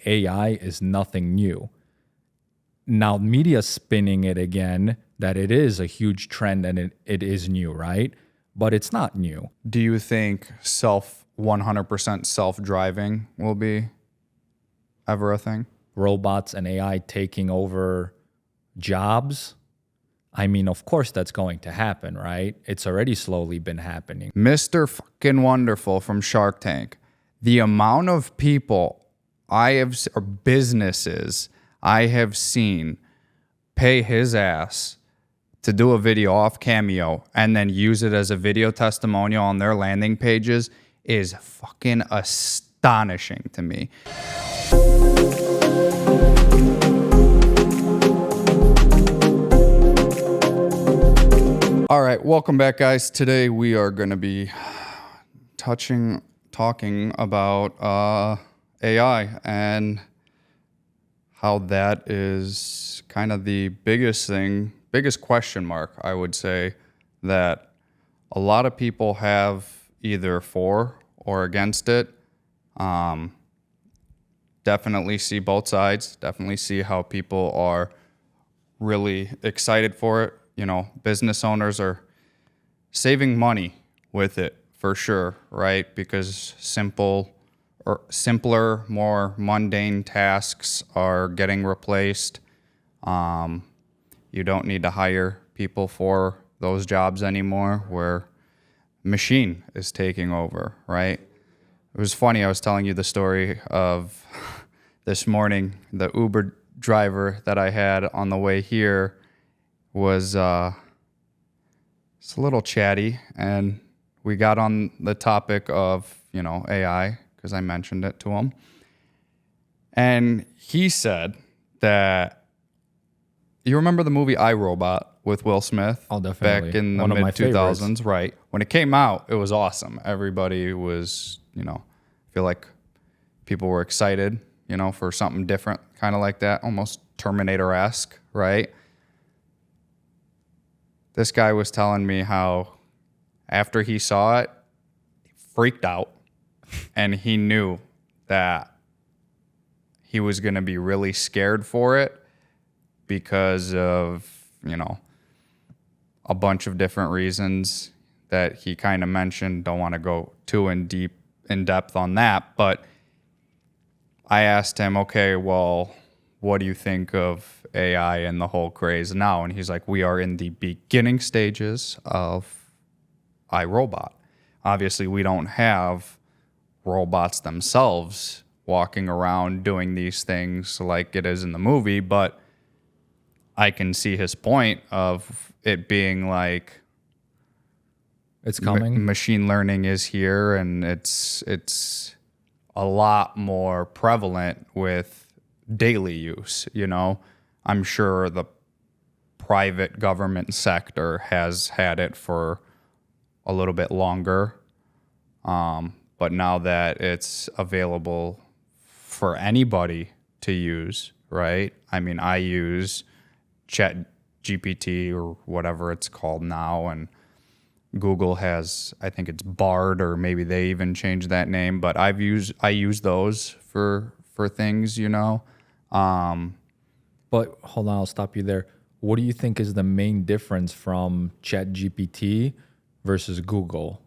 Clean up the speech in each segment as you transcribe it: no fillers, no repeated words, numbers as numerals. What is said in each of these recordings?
AI is nothing new. Now, media spinning it again that it is a huge trend and it is new, right? But it's not new. Do you think 100% self-driving will be ever a thing? Robots and AI taking over jobs? I mean, of course that's going to happen, right? It's already slowly been happening. Mr. fucking Wonderful from Shark Tank. The amount of people or businesses I have seen pay his ass to do a video off Cameo and then use it as a video testimonial on their landing pages is fucking astonishing to me. All right, welcome back, guys. Today we are going to be talking about AI and how that is kind of the biggest question mark, I would say, that a lot of people have either for or against it. Definitely see both sides. Definitely see how people are really excited for it. You know, business owners are saving money with it for sure, right? Because simpler, more mundane tasks are getting replaced. You don't need to hire people for those jobs anymore, where machine is taking over, right? It was funny, I was telling you the story of this morning, the Uber driver that I had on the way here was it's a little chatty, and we got on the topic of, you know, AI, because I mentioned it to him. And he said that, you remember the movie iRobot with Will Smith? Oh, definitely. Back in the mid-2000s, right? When it came out, it was awesome. Everybody was, you know, I feel like people were excited, you know, for something different, kind of like that, almost Terminator-esque, right? This guy was telling me how after he saw it, he freaked out, and he knew that he was going to be really scared for it because of, you know, a bunch of different reasons that he kind of mentioned. Don't want to go too in depth on that, but I asked him, okay, well, what do you think of AI and the whole craze now? And he's like, we are in the beginning stages of iRobot. Obviously, we don't have robots themselves walking around doing these things like it is in the movie, but I can see his point of it being like It's coming. Machine learning is here, and it's a lot more prevalent with daily use. You know, I'm sure the private government sector has had it for a little bit longer, but now that it's available for anybody to use, right? I mean, I use ChatGPT or whatever it's called now, and Google has, I think it's Bard, or maybe they even changed that name, but I use those for things, you know. But hold on, I'll stop you there. What do you think is the main difference from ChatGPT versus Google?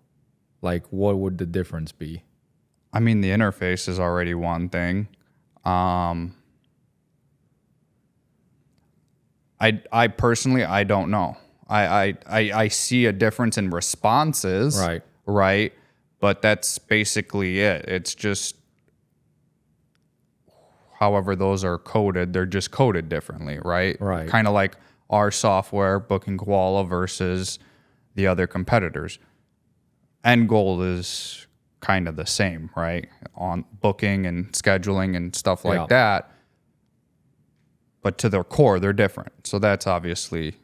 Like, what would the difference be? I mean, the interface is already one thing. I personally, I don't know. I see a difference in responses, right? But that's basically it. It's just however those are coded, they're just coded differently, right? Right. Kind of like our software, Booking Koala, versus the other competitors. End goal is kind of the same, right? On booking and scheduling and stuff like that. But to their core, they're different. So that's obviously.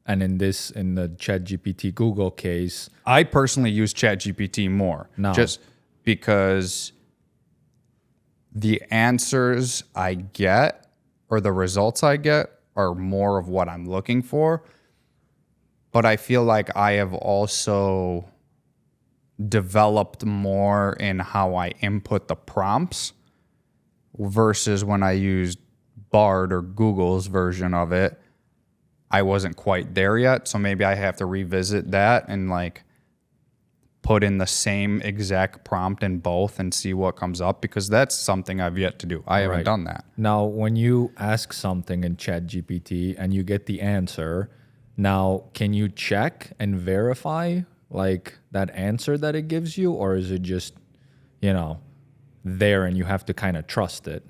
And in the ChatGPT Google case, I personally use ChatGPT more. No. Just because the answers I get or the results I get are more of what I'm looking for. But I feel like I have also developed more in how I input the prompts, versus when I used Bard or Google's version of it, I wasn't quite there yet. So maybe I have to revisit that and like put in the same exact prompt in both and see what comes up, because that's something I've yet to do. I haven't done that. Now, when you ask something in ChatGPT and you get the answer, now can you check and verify like that answer that it gives you, or is it just, you know, there and you have to kind of trust it?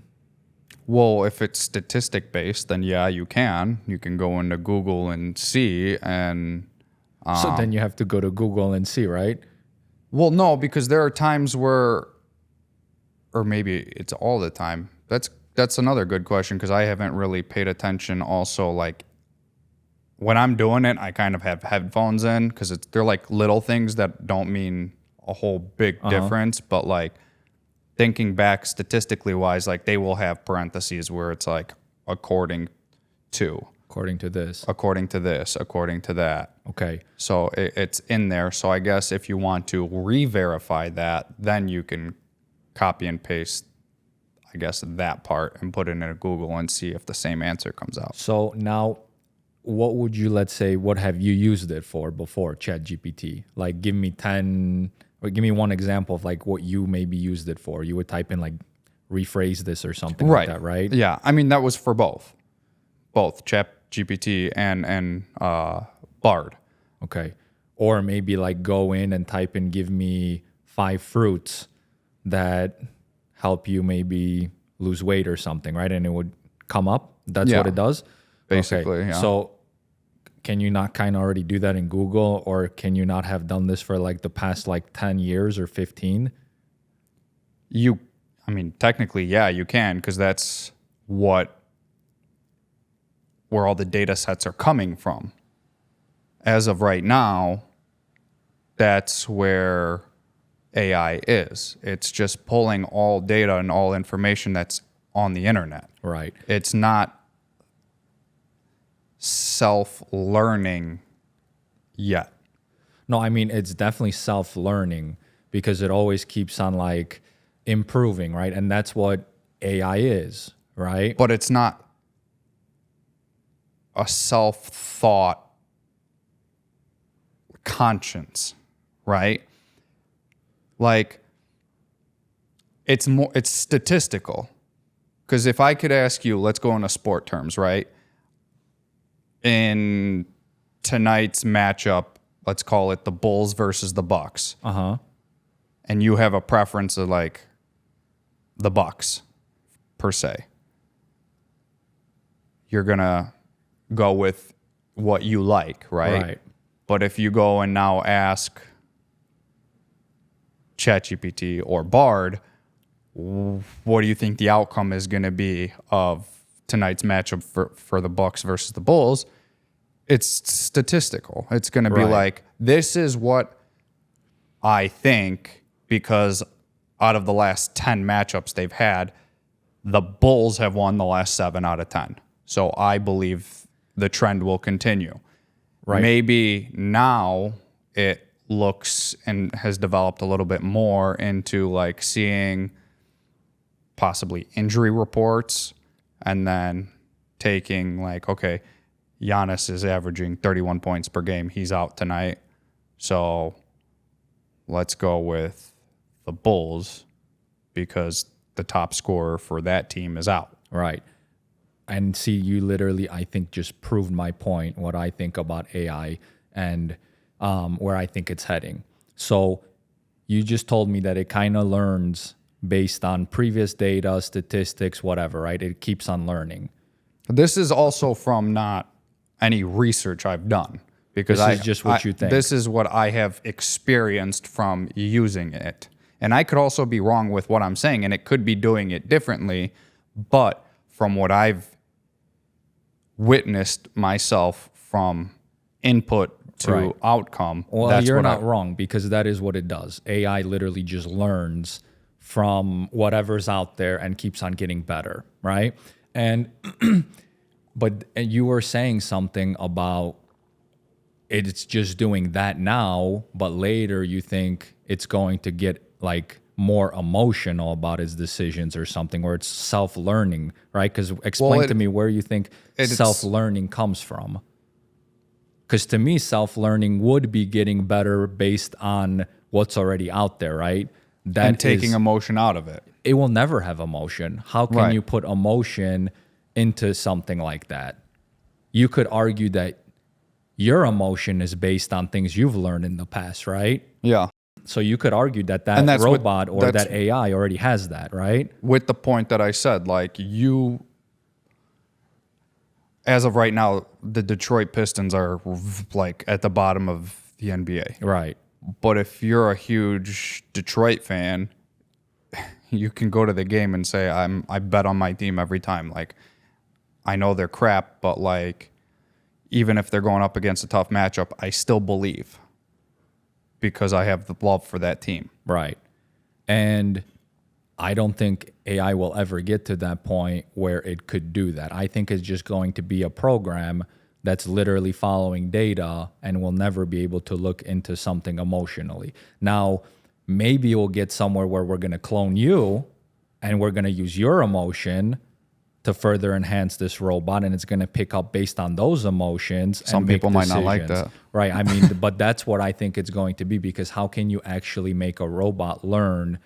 Well, if it's statistic based, then yeah, you can. You can go into Google and see. And So then you have to go to Google and see, right? well, no, because there are times where, or maybe it's all the time. That's another good question, because I haven't really paid attention. Also, like when I'm doing it, I kind of have headphones in because they're like little things that don't mean a whole big difference, but like thinking back statistically wise, like they will have parentheses where it's like according to According to this. according to this, according to that. Okay. So it's in there. So I guess if you want to re-verify that, then you can copy and paste, I guess, that part and put it into Google and see if the same answer comes out. So now, what would you, let's say, what have you used it for before ChatGPT? Like, give me 10, or give me one example of like what you maybe used it for. You would type in like, rephrase this or something like that, right? Yeah. I mean, that was for both ChatGPT and Bard. Okay. Or maybe like go in and type in, give me 5 fruits that help you maybe lose weight or something, right? And it would come up. That's Yeah. what it does? Basically, Okay. yeah. So can you not kind of already do that in Google, or can you not have done this for like the past like 10 years or 15? I mean, technically, yeah, you can, because that's where all the data sets are coming from. As of right now, that's where AI is. It's just pulling all data and all information that's on the internet. Right. It's not self-learning yet. No, I mean, it's definitely self-learning because it always keeps on like improving, right? And that's what AI is, right? But it's not a self-thought conscience, right? Like it's statistical. Because if I could ask you, let's go into sport terms, right? In tonight's matchup, let's call it the Bulls versus the Bucks. And you have a preference of like the Bucks per se. You're going to go with what you like, right? Right. But if you go and now ask ChatGPT or Bard, what do you think the outcome is going to be of tonight's matchup for the Bucks versus the Bulls? It's statistical. It's going to be like, this is what I think, because out of the last 10 matchups they've had, the Bulls have won the last 7 out of 10. So I believe the trend will continue. Right. Maybe now it looks and has developed a little bit more into like seeing possibly injury reports and then taking like, okay, Giannis is averaging 31 points per game. He's out tonight. So let's go with the Bulls because the top scorer for that team is out. Right. And see, you literally, I think, just proved my point, what I think about AI and where I think it's heading. So you just told me that it kind of learns based on previous data, statistics, whatever, right? It keeps on learning. This is also from not any research I've done, because This is just what you think. This is what I have experienced from using it. And I could also be wrong with what I'm saying, and it could be doing it differently. But from what I've witnessed myself from input to outcome, Well, that's you're what not wrong, because that is what it does. AI literally just learns from whatever's out there and keeps on getting better, right? And but you were saying something about it's just doing that now, but later you think it's going to get like more emotional about its decisions or something, or it's self-learning, right? Because explain to me where you think self-learning comes from. Because to me, self-learning would be getting better based on what's already out there, right? And taking emotion out of it. It will never have emotion. How can you put emotion into something like that? You could argue that your emotion is based on things you've learned in the past, right? Yeah. So you could argue that robot or that AI already has that, right? With the point that I said, like you, as of right now, the Detroit Pistons are like at the bottom of the NBA. Right. But if you're a huge Detroit fan, you can go to the game and say, I bet on my team every time. Like, I know they're crap, but like, even if they're going up against a tough matchup, I still believe because I have the love for that team. Right. And I don't think AI will ever get to that point where it could do that. I think it's just going to be a program that's literally following data and will never be able to look into something emotionally. Now, maybe we'll get somewhere where we're going to clone you and we're going to use your emotion to further enhance this robot, and it's going to pick up based on those emotions. Some people might not like that. Right. I mean, but that's what I think it's going to be, because how can you actually make a robot learn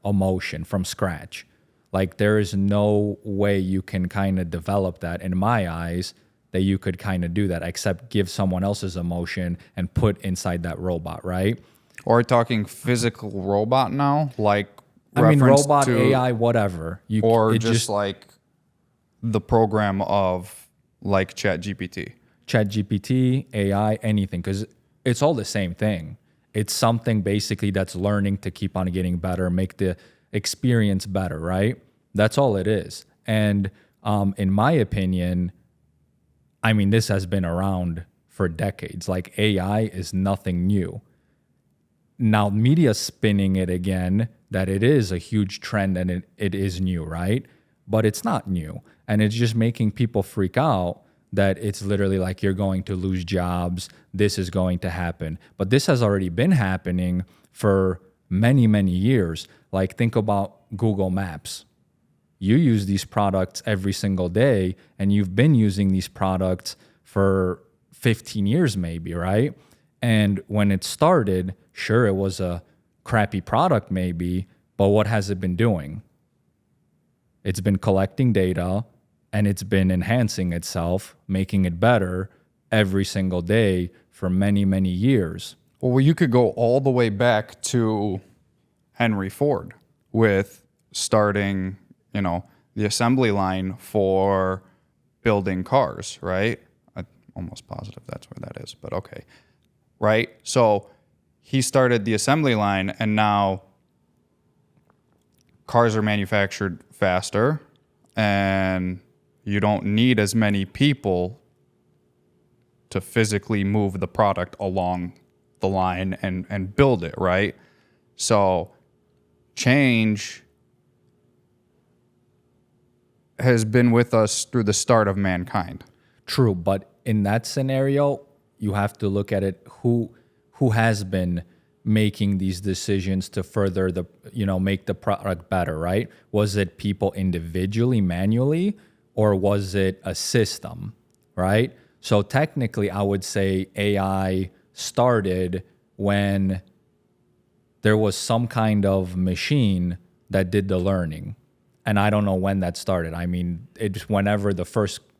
emotion from scratch? Like, there is no way you can kind of develop that, in my eyes, that you could kind of do that, except give someone else's emotion and put inside that robot, right? Or talking physical robot now, like robot, AI, whatever. Or just like the program of like ChatGPT. ChatGPT, AI, anything, because it's all the same thing. It's something basically that's learning to keep on getting better, make the experience better, right? That's all it is. And in my opinion, I mean, this has been around for decades. Like, AI is nothing new. Now, media spinning it again, that it is a huge trend and it is new, right? But it's not new. And it's just making people freak out that it's literally like you're going to lose jobs, this is going to happen. But this has already been happening for many, many years. Like, think about Google Maps. You use these products every single day, and you've been using these products for 15 years maybe, right? And when it started, sure, it was a crappy product maybe, but what has it been doing? It's been collecting data, and it's been enhancing itself, making it better every single day for many, many years. Well, you could go all the way back to Henry Ford with starting, the assembly line for building cars, right? I'm almost positive that's where that is, but okay. Right? So he started the assembly line, and now cars are manufactured faster, and you don't need as many people to physically move the product along the line and build it, right? So change has been with us through the start of mankind. True, but in that scenario, you have to look at it, who has been making these decisions to further make the product better, right? Was it people individually, manually, or was it a system, right? So technically, I would say AI started when there was some kind of machine that did the learning. And I don't know when that started. I mean, it's whenever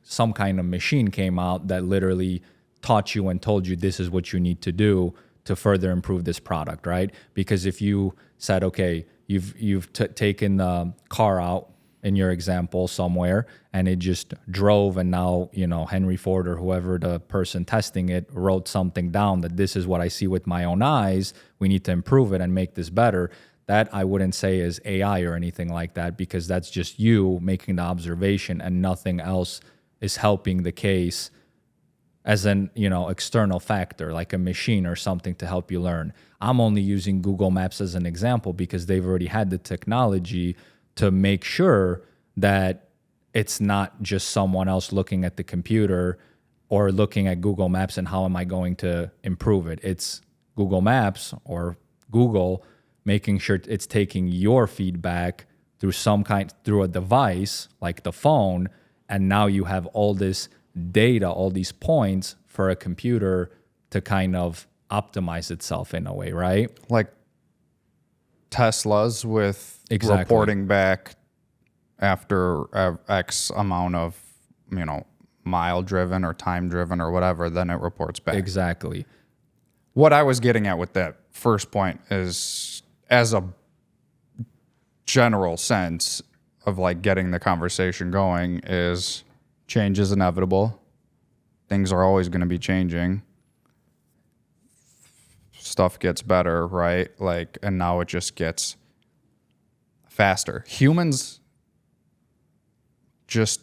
some kind of machine came out that literally taught you and told you this is what you need to do to further improve this product, right? Because if you said, okay, you've taken the car out in your example somewhere, and it just drove, and now, Henry Ford or whoever the person testing it wrote something down that this is what I see with my own eyes, we need to improve it and make this better. That I wouldn't say is AI or anything like that, because that's just you making the observation and nothing else is helping the case as an external factor like a machine or something to help you learn. I'm only using Google Maps as an example because they've already had the technology to make sure that it's not just someone else looking at the computer or looking at Google Maps and how am I going to improve it. It's Google Maps or Google making sure it's taking your feedback through a device like the phone, and now you have all this data, all these points for a computer to kind of optimize itself in a way, right? Like Teslas with Exactly. reporting back after X amount of, mile driven or time driven or whatever, then it reports back. Exactly. What I was getting at with that first point is, as a general sense of like getting the conversation going, is change is inevitable. Things are always going to be changing. Stuff gets better, right? Like, and now it just gets faster. Humans just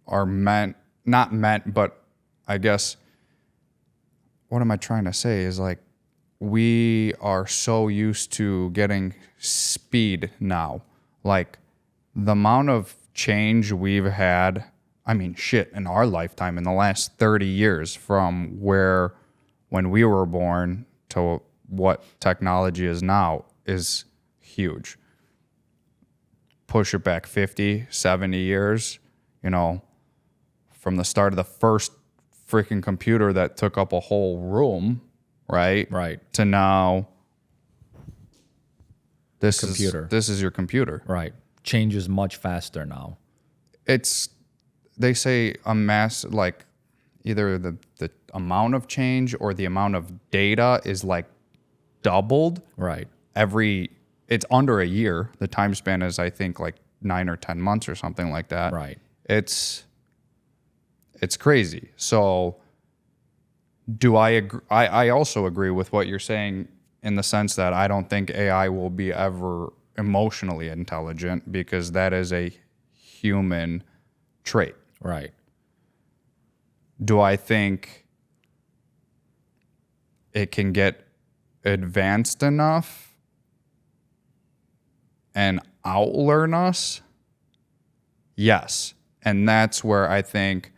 are not meant, but I guess what am I trying to say is like, we are so used to getting speed now. Like the amount of change we've had, in our lifetime in the last 30 years from when we were born to what technology is now is huge. Push it back 50, 70 years, from the start of the first freaking computer that took up a whole room, right? Right. To now, this Computer. is your computer. Right. Changes much faster now. They say like either the amount of change or the amount of data is like doubled. Right. It's under a year. The time span is, I think, like 9 or 10 months or something like that. Right. It's crazy. So do I agree? I also agree with what you're saying in the sense that I don't think AI will be ever emotionally intelligent, because that is a human trait. Right. Do I think it can get advanced enough and outlearn us? Yes. And that's where I think,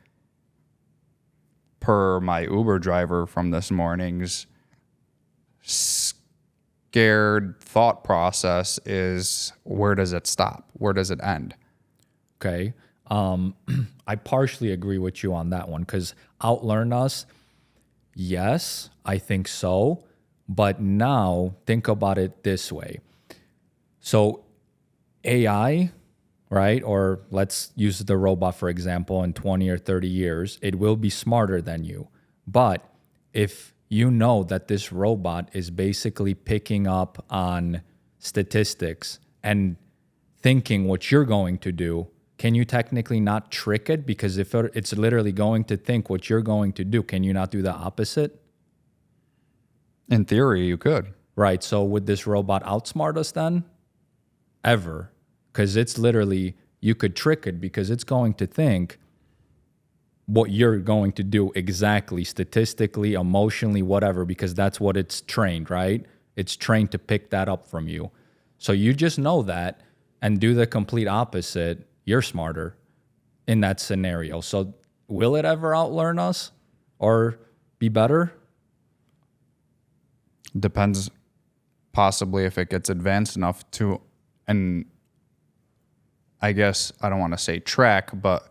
per my Uber driver from this morning's scared thought process, is where does it stop? Where does it end? Okay. I partially agree with you on that one, because outlearn us, yes, I think so. But now think about it this way. So AI, right? Or let's use the robot, for example, in 20 or 30 years, it will be smarter than you. But if you know that this robot is basically picking up on statistics and thinking what you're going to do, can you technically not trick it? Because if it's literally going to think what you're going to do, can you not do the opposite? In theory, you could. Right. So would this robot outsmart us then? Ever? Because it's literally, you could trick it because it's going to think what you're going to do exactly, statistically, emotionally, whatever, because that's what it's trained, right? It's trained to pick that up from you. So you just know that and do the complete opposite. You're smarter in that scenario. So will it ever outlearn us or be better? Depends, possibly, if it gets advanced enough to, and I guess I don't want to say track, but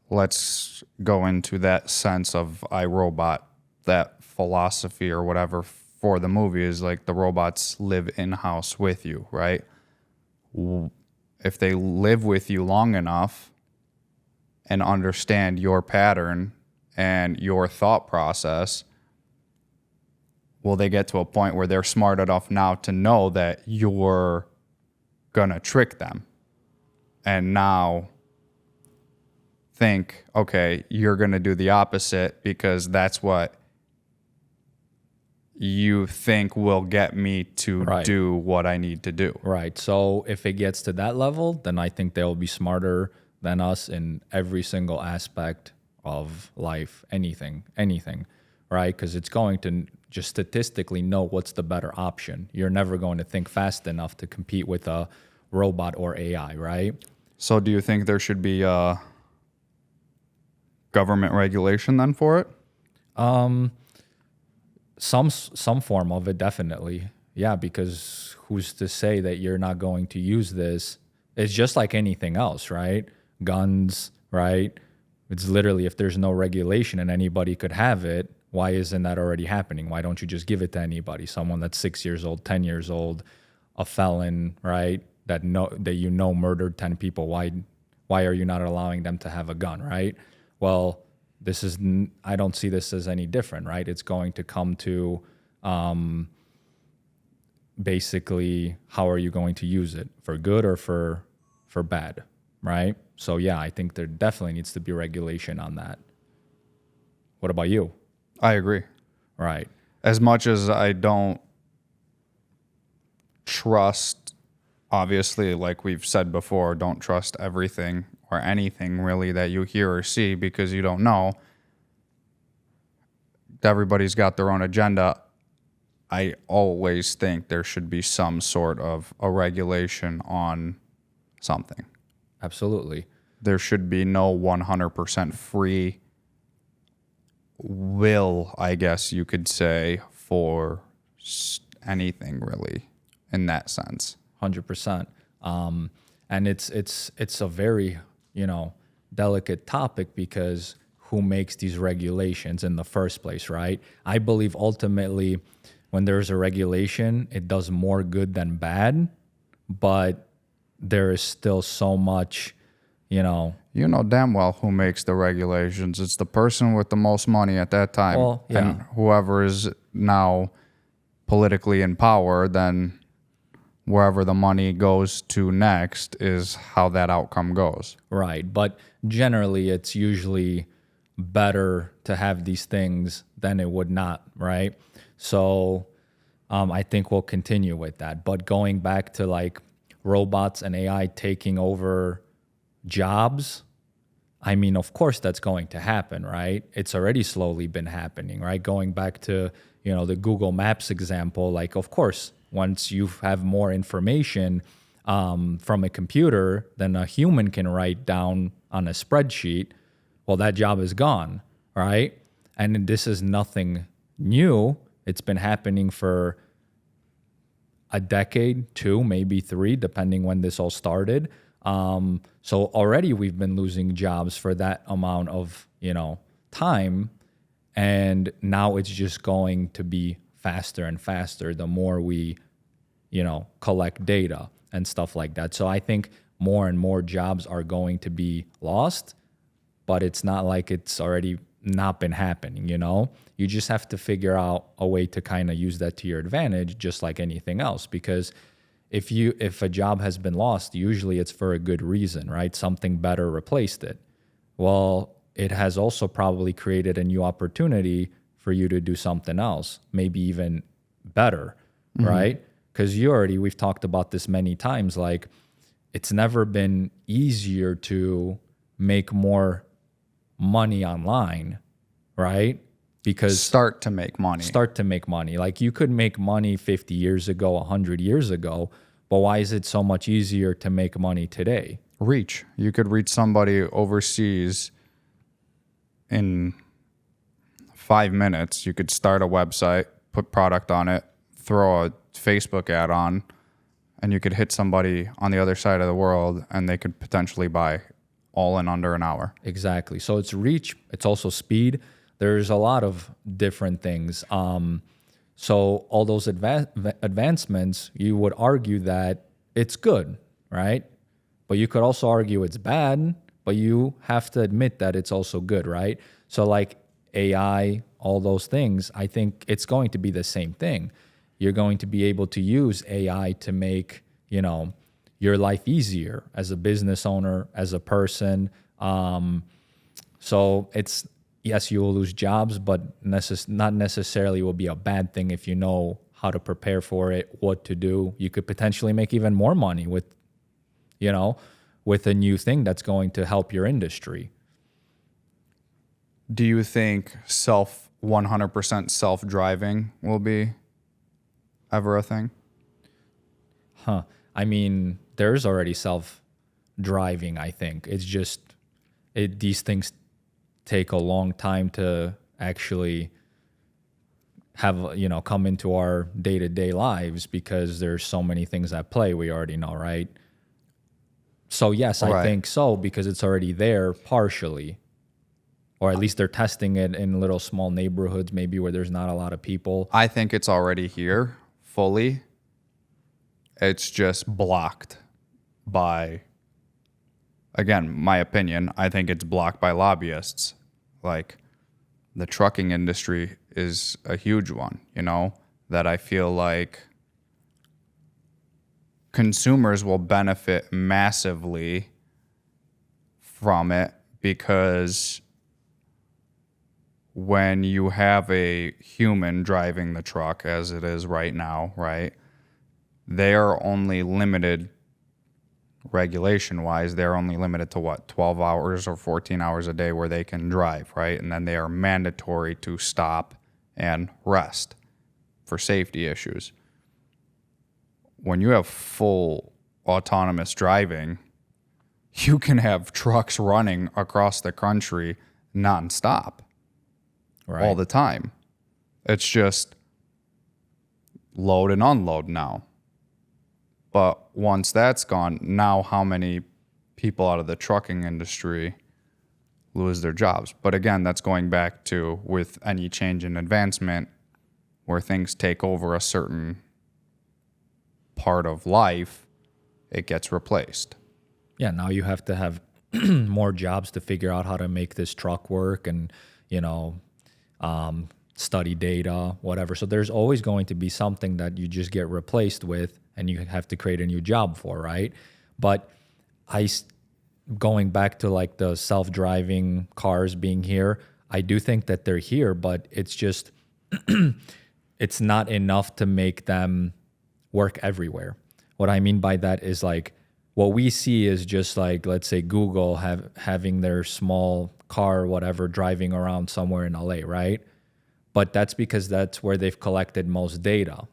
let's go into that sense of iRobot, that philosophy or whatever for the movie is like the robots live in-house with you, right? If they live with you long enough and understand your pattern and your thought process, will they get to a point where they're smart enough now to know that you're gonna trick them? And now think, okay, you're gonna do the opposite because that's what you think will get me to do what I need to do. Right. So if it gets to that level, then I think they'll be smarter than us in every single aspect of life, anything, right? Because it's going to just statistically know what's the better option. You're never going to think fast enough to compete with a robot or AI, right? So do you think there should be government regulation then for it? Some form of it, definitely. Yeah, because who's to say that you're not going to use this? It's just like anything else, right? Guns, right? It's literally, if there's no regulation and anybody could have it, why isn't that already happening? Why don't you just give it to anybody? Someone that's 6 years old, 10 years old, a felon, right? That murdered 10 people. Why are you not allowing them to have a gun, right? Well, I don't see this as any different, right? It's going to come to basically, how are you going to use it, for good or for bad, right? So yeah, I think there definitely needs to be regulation on that. What about you? I agree. Right. As much as I don't trust, obviously, like we've said before, don't trust everything or anything really that you hear or see, because you don't know. Everybody's got their own agenda. I always think there should be some sort of a regulation on something. Absolutely. There should be no 100% free will, I guess you could say, for anything really in that sense. 100%. And it's a very, delicate topic, because who makes these regulations in the first place, right? I believe ultimately when there's a regulation, it does more good than bad, but there is still so much, You know damn well who makes the regulations. It's the person with the most money at that time. Well, yeah. And whoever is now politically in power, then wherever the money goes to next is how that outcome goes. Right. But generally, it's usually better to have these things than it would not, right? So I think we'll continue with that. But going back to like robots and AI taking over jobs, I mean, of course that's going to happen, right? It's already slowly been happening, right? Going back to, the Google Maps example, like, of course, once you have more information from a computer than a human can write down on a spreadsheet, well, that job is gone, right? And this is nothing new. It's been happening for a decade, 2, maybe 3, depending when this all started. So already we've been losing jobs for that amount of, time. And now it's just going to be faster and faster the more we, collect data and stuff like that. So I think more and more jobs are going to be lost, but it's not like it's already not been happening, You just have to figure out a way to kind of use that to your advantage, just like anything else. Because if a job has been lost, usually it's for a good reason, right? Something better replaced it. Well, it has also probably created a new opportunity for you to do something else, maybe even better, right? Because we've talked about this many times, like it's never been easier to make more money online, right? Because Start to make money. Like you could make money 50 years ago, 100 years ago, but why is it so much easier to make money today? Reach. You could reach somebody overseas in 5 minutes. You could start a website, put product on it, throw a Facebook ad on, and you could hit somebody on the other side of the world and they could potentially buy all in under an hour. Exactly. So it's reach, it's also speed. There's a lot of different things. So all those advancements, you would argue that it's good, right? But you could also argue it's bad, but you have to admit that it's also good, right? So like AI, all those things, I think it's going to be the same thing. You're going to be able to use AI to make, your life easier as a business owner, as a person. So it's, yes, you will lose jobs, but not necessarily will be a bad thing if you know how to prepare for it, what to do. You could potentially make even more money with a new thing that's going to help your industry. Do you think 100% self-driving will be ever a thing? I mean, there's already self-driving, I think. It's just these things take a long time to actually have, come into our day-to-day lives because there's so many things at play we already know, right? So yes, I Right. think so, because it's already there partially. Or at least they're testing it in little small neighborhoods, maybe where there's not a lot of people. I think it's already here fully. It's just blocked by, again, my opinion, I think it's blocked by lobbyists. Like, the trucking industry is a huge one, that I feel like consumers will benefit massively from it, because when you have a human driving the truck, as it is right now, right, they are only limited, regulation-wise, they're only limited to what, 12 hours or 14 hours a day where they can drive, right? And then they are mandatory to stop and rest for safety issues. When you have full autonomous driving, you can have trucks running across the country nonstop, Right. all the time. It's just load and unload now. But once that's gone, now how many people out of the trucking industry lose their jobs? But again, that's going back to, with any change in advancement, where things take over a certain part of life, it gets replaced. Yeah, now you have to have more jobs to figure out how to make this truck work and, study data, whatever. So there's always going to be something that you just get replaced with and you have to create a new job for, right? But going back to like the self-driving cars being here, I do think that they're here, but it's just, it's not enough to make them work everywhere. What I mean by that is, like, what we see is just like, let's say Google having their small car or whatever driving around somewhere in LA, right? But that's because that's where they've collected most data,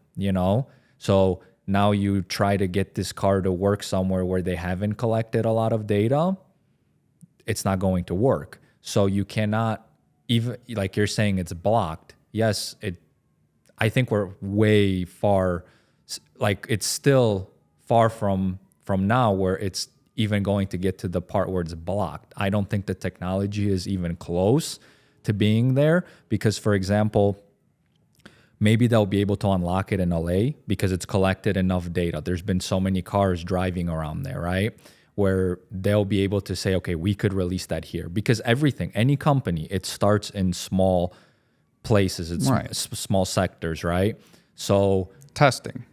So now you try to get this car to work somewhere where they haven't collected a lot of data, it's not going to work. So you cannot, even like you're saying, it's blocked. Yes, I think we're way far, like it's still far from now where it's even going to get to the part where it's blocked. I don't think the technology is even close to being there, because, for example, maybe they'll be able to unlock it in LA because it's collected enough data. There's been so many cars driving around there, right? Where they'll be able to say, okay, we could release that here. Because any company, it starts in small places, it's Right. small sectors, right? So testing,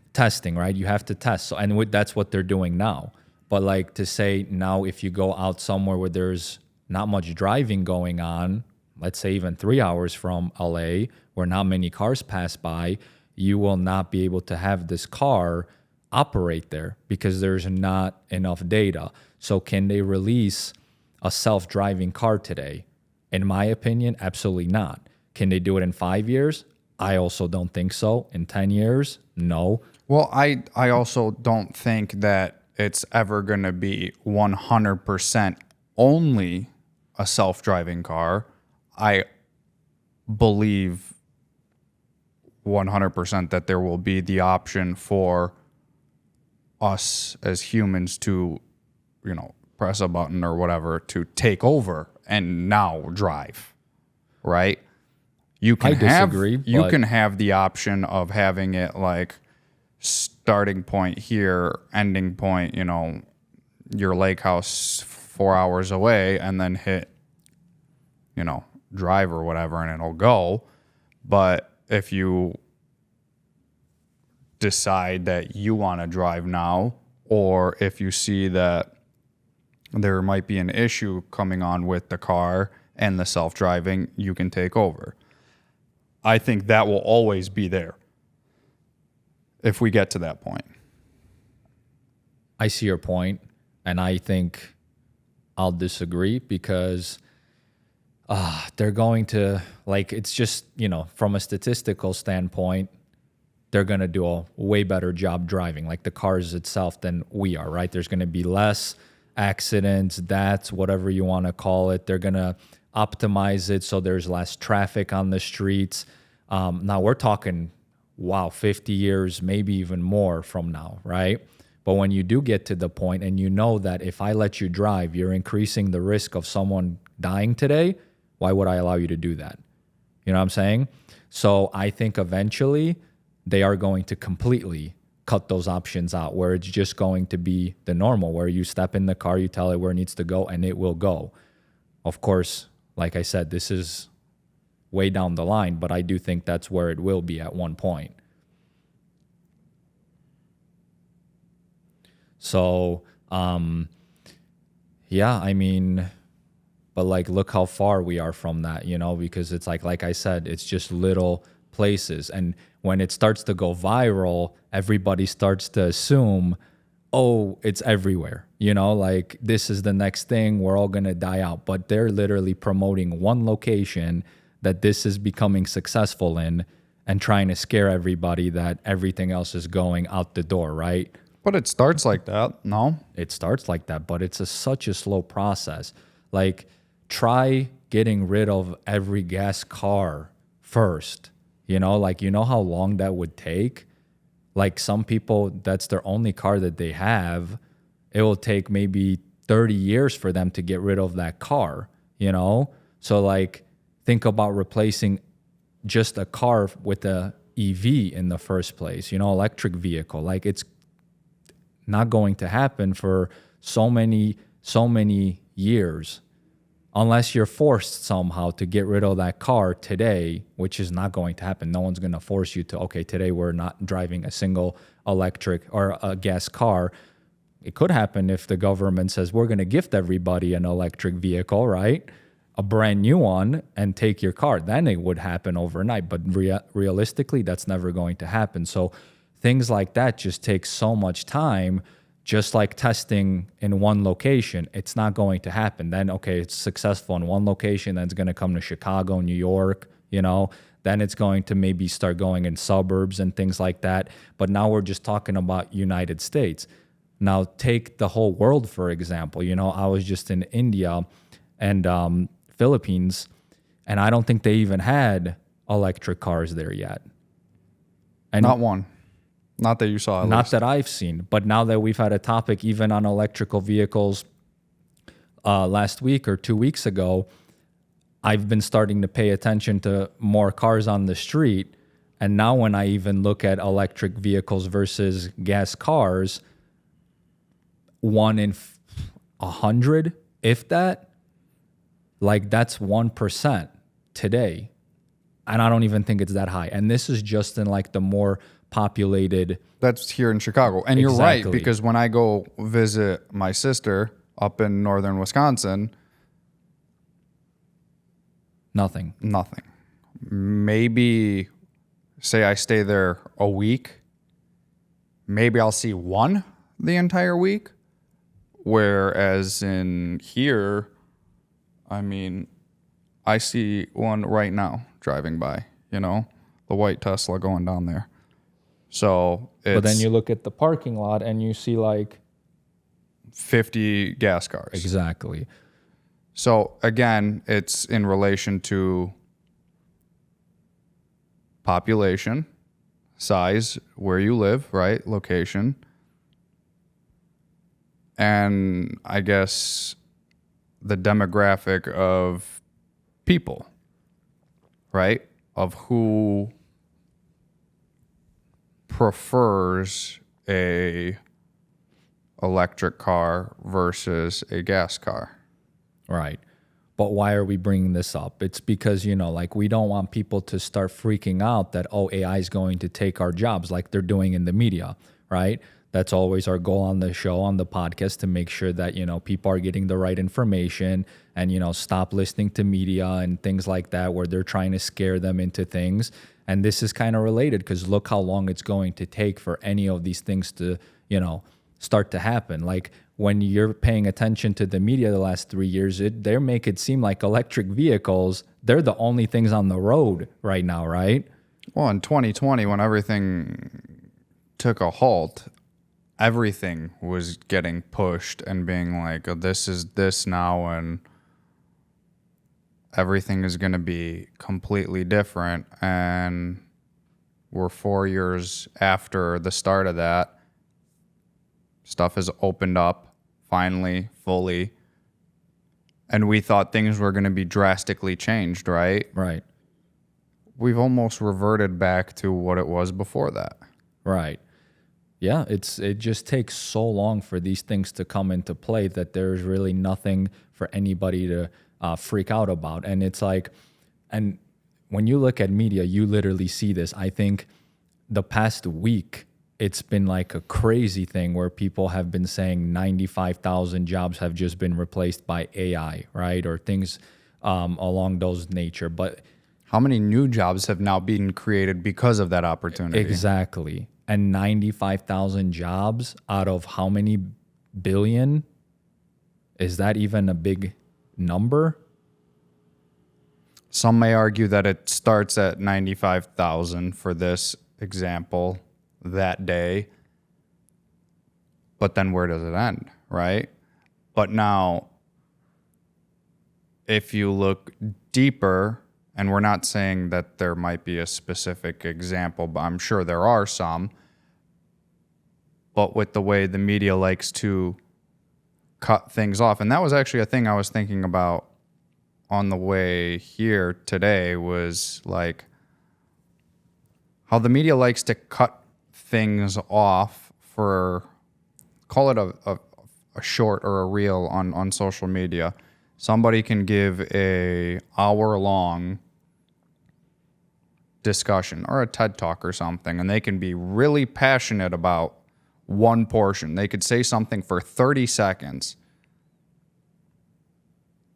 right? You have to test. So, and that's what they're doing now. But like, to say now, if you go out somewhere where there's not much driving going on, let's say even 3 hours from LA, where not many cars pass by, you will not be able to have this car operate there because there's not enough data. So can they release a self-driving car today? In my opinion, absolutely not. Can they do it in 5 years? I also don't think so. In 10 years, no. Well, I also don't think that it's ever going to be 100% only a self-driving car. I believe 100% that there will be the option for us as humans to, press a button or whatever to take over and now drive, right? I disagree. You can have the option of having it like starting point here, ending point, your lake house 4 hours away, and then hit, drive or whatever, and it'll go. But if you decide that you want to drive now, or if you see that there might be an issue coming on with the car and the self-driving, you can take over. I think that will always be there if we get to that point. I see your point, and I think I'll disagree because they're going to, like, it's just, from a statistical standpoint, they're going to do a way better job driving, like the cars itself, than we are, right? There's going to be less accidents, that's whatever you want to call it. They're going to optimize it so there's less traffic on the streets. Now we're talking, wow, 50 years, maybe even more from now, right? But when you do get to the point and you know that if I let you drive, you're increasing the risk of someone dying today, why would I allow you to do that? You know what I'm saying? So I think eventually they are going to completely cut those options out where it's just going to be the normal, where you step in the car, you tell it where it needs to go, and it will go. Of course, like I said, this is way down the line, but I do think that's where it will be at one point. So, yeah, I mean, but like, look how far we are from that, you know, because it's like I said, it's just little places. And when it starts to go viral, everybody starts to assume, oh, it's everywhere, you know, like this is the next thing, we're all going to die out. But they're literally promoting one location that this is becoming successful in and trying to scare everybody that everything else is going out the door, right? But it starts like that, no? It starts like that, but it's such a slow process. Like, try getting rid of every gas car first. You know, like, you know how long that would take? Like, some people, that's their only car that they have. It will take maybe 30 years for them to get rid of that car, you know? So, like, think about replacing just a car with a EV in the first place, you know, electric vehicle. Like, it's not going to happen for so many years unless you're forced somehow to get rid of that car today, which is not going to happen. No one's going to force you to, okay, today we're not driving a single electric or a gas car. It could happen if the government says we're going to gift everybody an electric vehicle, right? A brand new one, and take your car. Then it would happen overnight. But realistically, that's never going to happen. So things like that just take so much time. Just like testing in one location, it's not going to happen. Then, okay, it's successful in one location, then it's going to come to Chicago, New York, you know, then it's going to maybe start going in suburbs and things like that. But now we're just talking about United States. Now take the whole world, for example. You know, I was just in India and Philippines, and I don't think they even had electric cars there yet. And Not one. Not that you saw, at not least. that I've seen, but now that we've had a topic even on electrical vehicles last week or 2 weeks ago, I've been starting to pay attention to more cars on the street. And now when I even look at electric vehicles versus gas cars, 1 in 100, if that, like that's 1% today. And I don't even think it's that high. And this is just in like the more populated. That's here in Chicago. And you're right, Exactly. because when I go visit my sister up in northern Wisconsin, Nothing. nothing. Maybe, say I stay there a week, maybe I'll see one the entire week. Whereas in here, I mean, I see one right now driving by, you know, the white Tesla going down there. So it's But then you look at the parking lot and you see like 50 gas cars. exactly. So again, it's in relation to population, size, where you live, right? Location. And I guess the demographic of people, right? Of who prefers a electric car versus a gas car. Right. But why are we bringing this up? It's because, you know, like we don't want people to start freaking out that, oh, AI is going to take our jobs like they're doing in the media, right? That's always our goal on the show, on the podcast, to make sure that, you know, people are getting the right information and, you know, stop listening to media and things like that where they're trying to scare them into things. And this is kind of related because look how long it's going to take for any of these things to, you know, start to happen. Like when you're paying attention to the media the last 3 years, they make it seem like electric vehicles, they're the only things on the road right now, right? Well, in 2020, when everything took a halt, everything was getting pushed and being like, oh, this is this now. And everything is going to be completely different. And we're 4 years after the start of that. Stuff has opened up finally, fully. And we thought things were going to be drastically changed, right? Right. We've almost reverted back to what it was before that. Right. Yeah, it just takes so long for these things to come into play that there's really nothing for anybody to freak out about. And it's like, and when you look at media, you literally see this. I think the past week, it's been like a crazy thing where people have been saying 95,000 jobs have just been replaced by AI, right? Or things along those nature. But how many new jobs have now been created because of that opportunity? Exactly. And 95,000 jobs out of how many billion? Is that even a big number? Some may argue that it starts at 95,000 for this example that day. But then where does it end, right? But now, if you look deeper, and we're not saying that there might be a specific example, but I'm sure there are some. But with the way the media likes to cut things off, and that was actually a thing I was thinking about on the way here today, was like how the media likes to cut things off for, call it a short or a reel on social media. Somebody can give a hour-long discussion or a TED Talk or something, and they can be really passionate about one portion. They could say something for 30 seconds,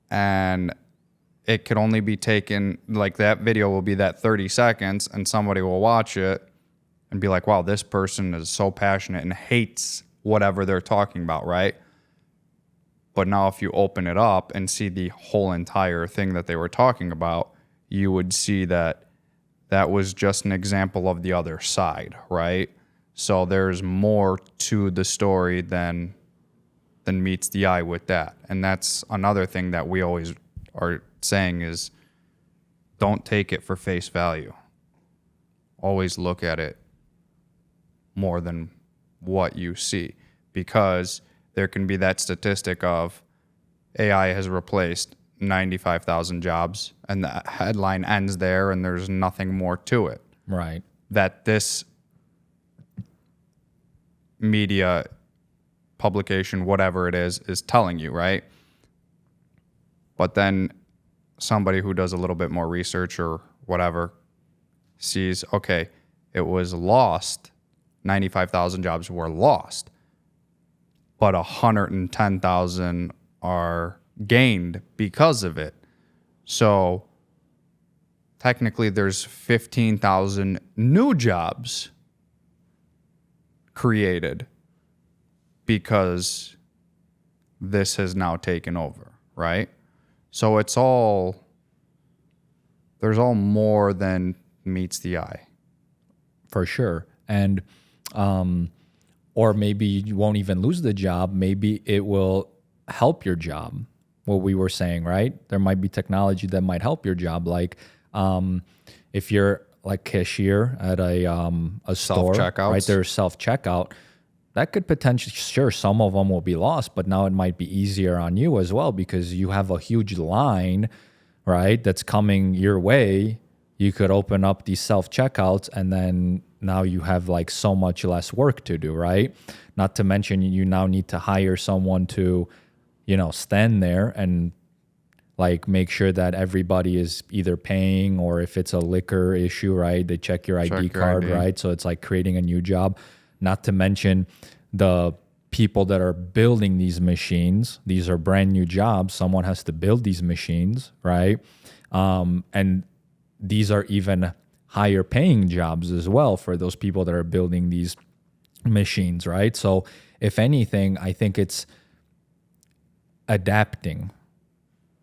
and it could only be taken, like that video will be that 30 seconds, and somebody will watch it and be like, wow, this person is so passionate and hates whatever they're talking about, right? But now if you open it up and see the whole entire thing that they were talking about, you would see that that was just an example of the other side, right? So there's more to the story than meets the eye with that. And that's another thing that we always are saying is don't take it for face value. Always look at it more than what you see, because there can be that statistic of AI has replaced 95,000 jobs, and the headline ends there and there's nothing more to it. Right. That this media publication, whatever it is telling you, right? But then somebody who does a little bit more research or whatever sees, okay, it was lost. 95,000 jobs were lost, but 110,000 are gained because of it. So technically there's 15,000 new jobs created because this has now taken over, right? So it's all, there's all more than meets the eye. For sure. And, or maybe you won't even lose the job. Maybe it will help your job. What we were saying, right? There might be technology that might help your job. Like, if you're like cashier at a store, right? There's self-checkout. That could potentially, sure, some of them will be lost, but now it might be easier on you as well because you have a huge line, right? That's coming your way. You could open up these self-checkouts and then now you have like so much less work to do, right? Not to mention you now need to hire someone to, you know, stand there and like make sure that everybody is either paying or if it's a liquor issue, right? They check your ID card, right? So it's like creating a new job. Not to mention the people that are building these machines. These are brand new jobs. Someone has to build these machines, right? And these are even higher paying jobs as well for those people that are building these machines, right? So if anything, I think it's adapting,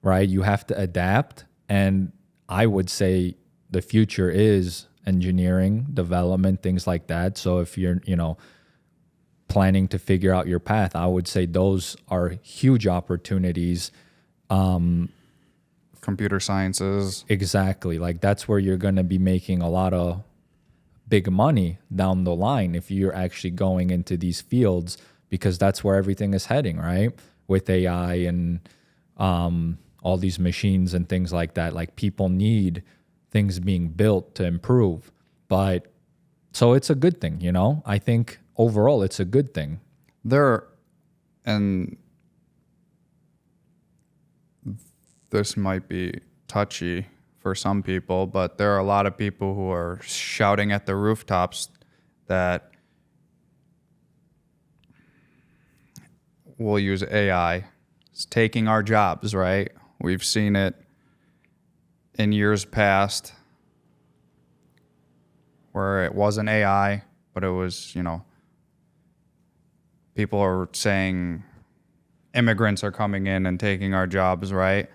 right? You have to adapt. And I would say the future is engineering, development, things like that. So if you're, you know, planning to figure out your path, I would say those are huge opportunities. Because computer sciences. Exactly. Like that's where you're going to be making a lot of big money down the line if you're actually going into these fields, because that's where everything is heading, right? With AI and all these machines and things like that. Like people need things being built to improve. But so it's a good thing, you know? I think overall it's a good thing. And this might be touchy for some people, but there are a lot of people who are shouting at the rooftops that we'll use AI. It's taking our jobs, right? We've seen it in years past where it wasn't AI, but it was, people are saying immigrants are coming in and taking our jobs, right?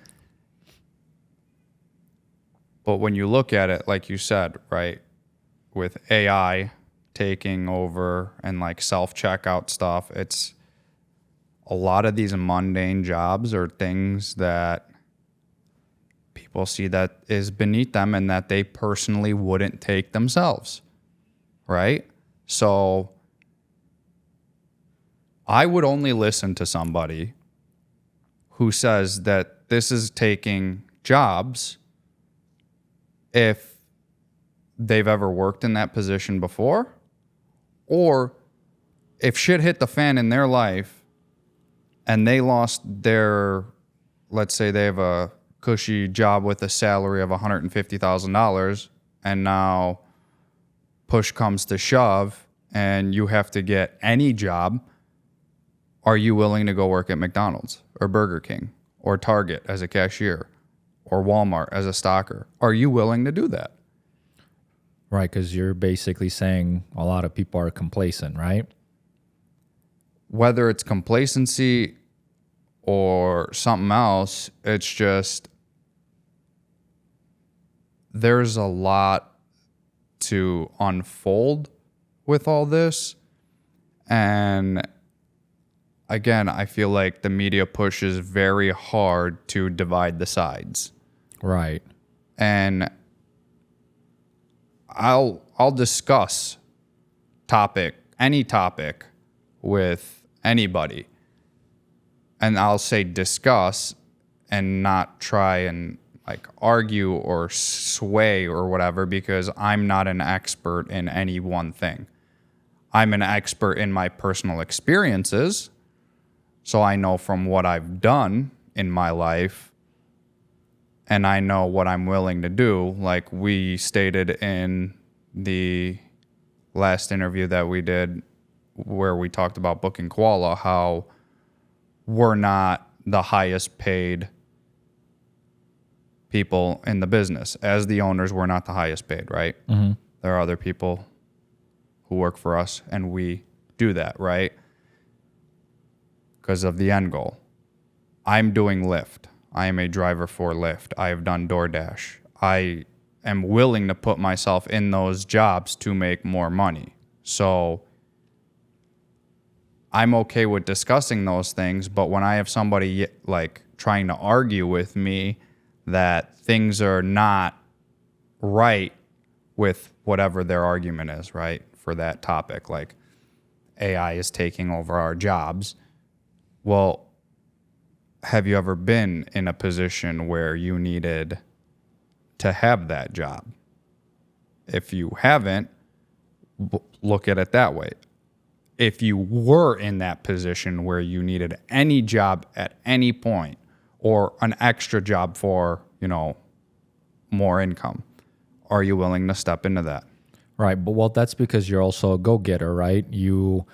But when you look at it, like you said, right, with AI taking over and like self-checkout stuff, it's a lot of these mundane jobs or things that people see that is beneath them and that they personally wouldn't take themselves, right? So I would only listen to somebody who says that this is taking jobs if they've ever worked in that position before, or if shit hit the fan in their life and they lost their, let's say they have a cushy job with a salary of $150,000 and now push comes to shove and you have to get any job, are you willing to go work at McDonald's or Burger King or Target as a cashier or Walmart as a stocker? Are you willing to do that? Right, because you're basically saying a lot of people are complacent, right? Whether it's complacency or something else, it's just there's a lot to unfold with all this. And again, I feel like the media pushes very hard to divide the sides. Right. And I'll discuss any topic with anybody. And I'll say discuss and not try and like argue or sway or whatever, because I'm not an expert in any one thing. I'm an expert in my personal experiences. So I know from what I've done in my life, and I know what I'm willing to do. Like we stated in the last interview that we did where we talked about booking Koala, how we're not the highest paid people in the business. As the owners, we're not the highest paid, right? Mm-hmm. There are other people who work for us, and we do that, right? Because of the end goal. I'm doing Lyft. I am a driver for Lyft. I have done DoorDash. I am willing to put myself in those jobs to make more money. So I'm okay with discussing those things, but when I have somebody like trying to argue with me that things are not right with whatever their argument is, right, for that topic, like AI is taking over our jobs. Well, have you ever been in a position where you needed to have that job? If you haven't, look at it that way. If you were in that position where you needed any job at any point or an extra job for, more income, are you willing to step into that? Right. But well, that's because you're also a go-getter, right? You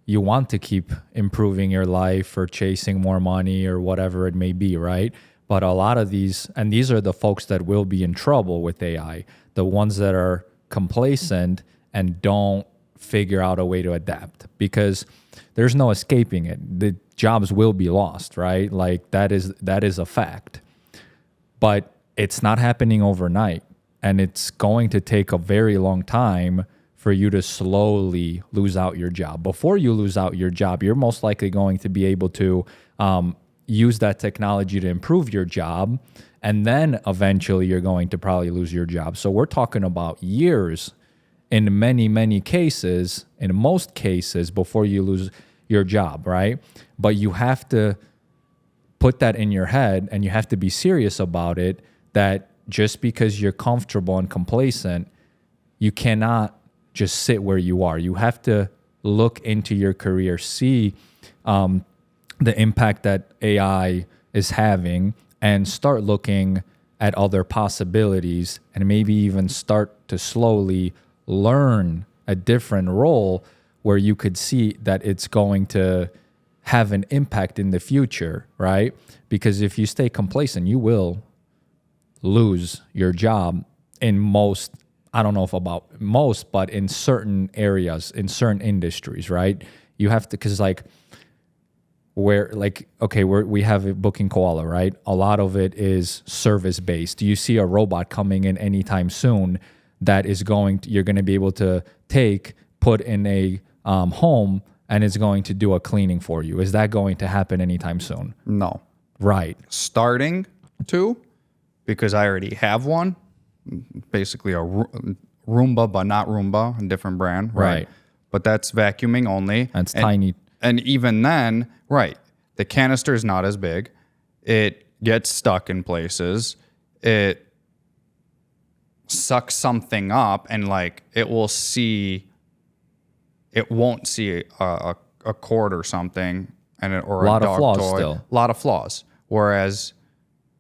want to keep improving your life or chasing more money or whatever it may be, right? But a lot of these are the folks that will be in trouble with AI, the ones that are complacent and don't figure out a way to adapt, because there's no escaping it. The jobs will be lost, right? Like that is a fact. But it's not happening overnight, and it's going to take a very long time for you to slowly lose out your job. Before you lose out your job, you're most likely going to be able to use that technology to improve your job, and then eventually you're going to probably lose your job. So we're talking about years in many cases, in most cases, before you lose your job, right? But you have to put that in your head, and you have to be serious about it, that just because you're comfortable and complacent, you cannot just sit where you are. You have to look into your career, see the impact that AI is having, and start looking at other possibilities, and maybe even start to slowly learn a different role where you could see that it's going to have an impact in the future, right? Because if you stay complacent, you will lose your job in most, I don't know if about most, but in certain areas, in certain industries, right? You have to, because like, where like, okay, we have a booking Koala, right? A lot of it is service based. Do you see a robot coming in anytime soon that is you're going to be able to put in a home, and it's going to do a cleaning for you? Is that going to happen anytime soon? No. Right. Starting to, because I already have one, basically a Roomba, but not Roomba, a different brand, right? But that's vacuuming only. That's tiny. And even then, right, the canister is not as big. It gets stuck in places. It sucks something up, and like it won't see a cord or something, or a lot of dog flaws toy. still. A lot of flaws. Whereas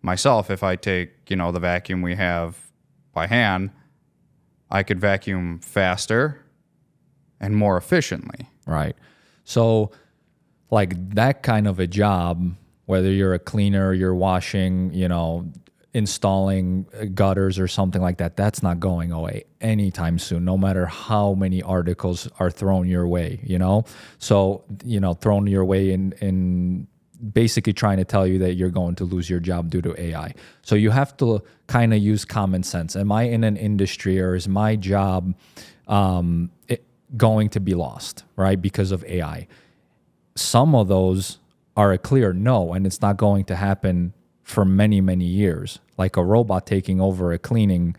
myself, if I take, the vacuum we have by hand, I could vacuum faster and more efficiently. Right. So like that kind of a job, whether you're a cleaner, you're washing, installing gutters or something like that, that's not going away anytime soon, no matter how many articles are thrown your way, So, thrown your way in basically trying to tell you that you're going to lose your job due to AI. So you have to kind of use common sense. Am I in an industry, or is my job going to be lost, right, because of AI? Some of those are a clear no, and it's not going to happen for many years. Like a robot taking over a cleaning,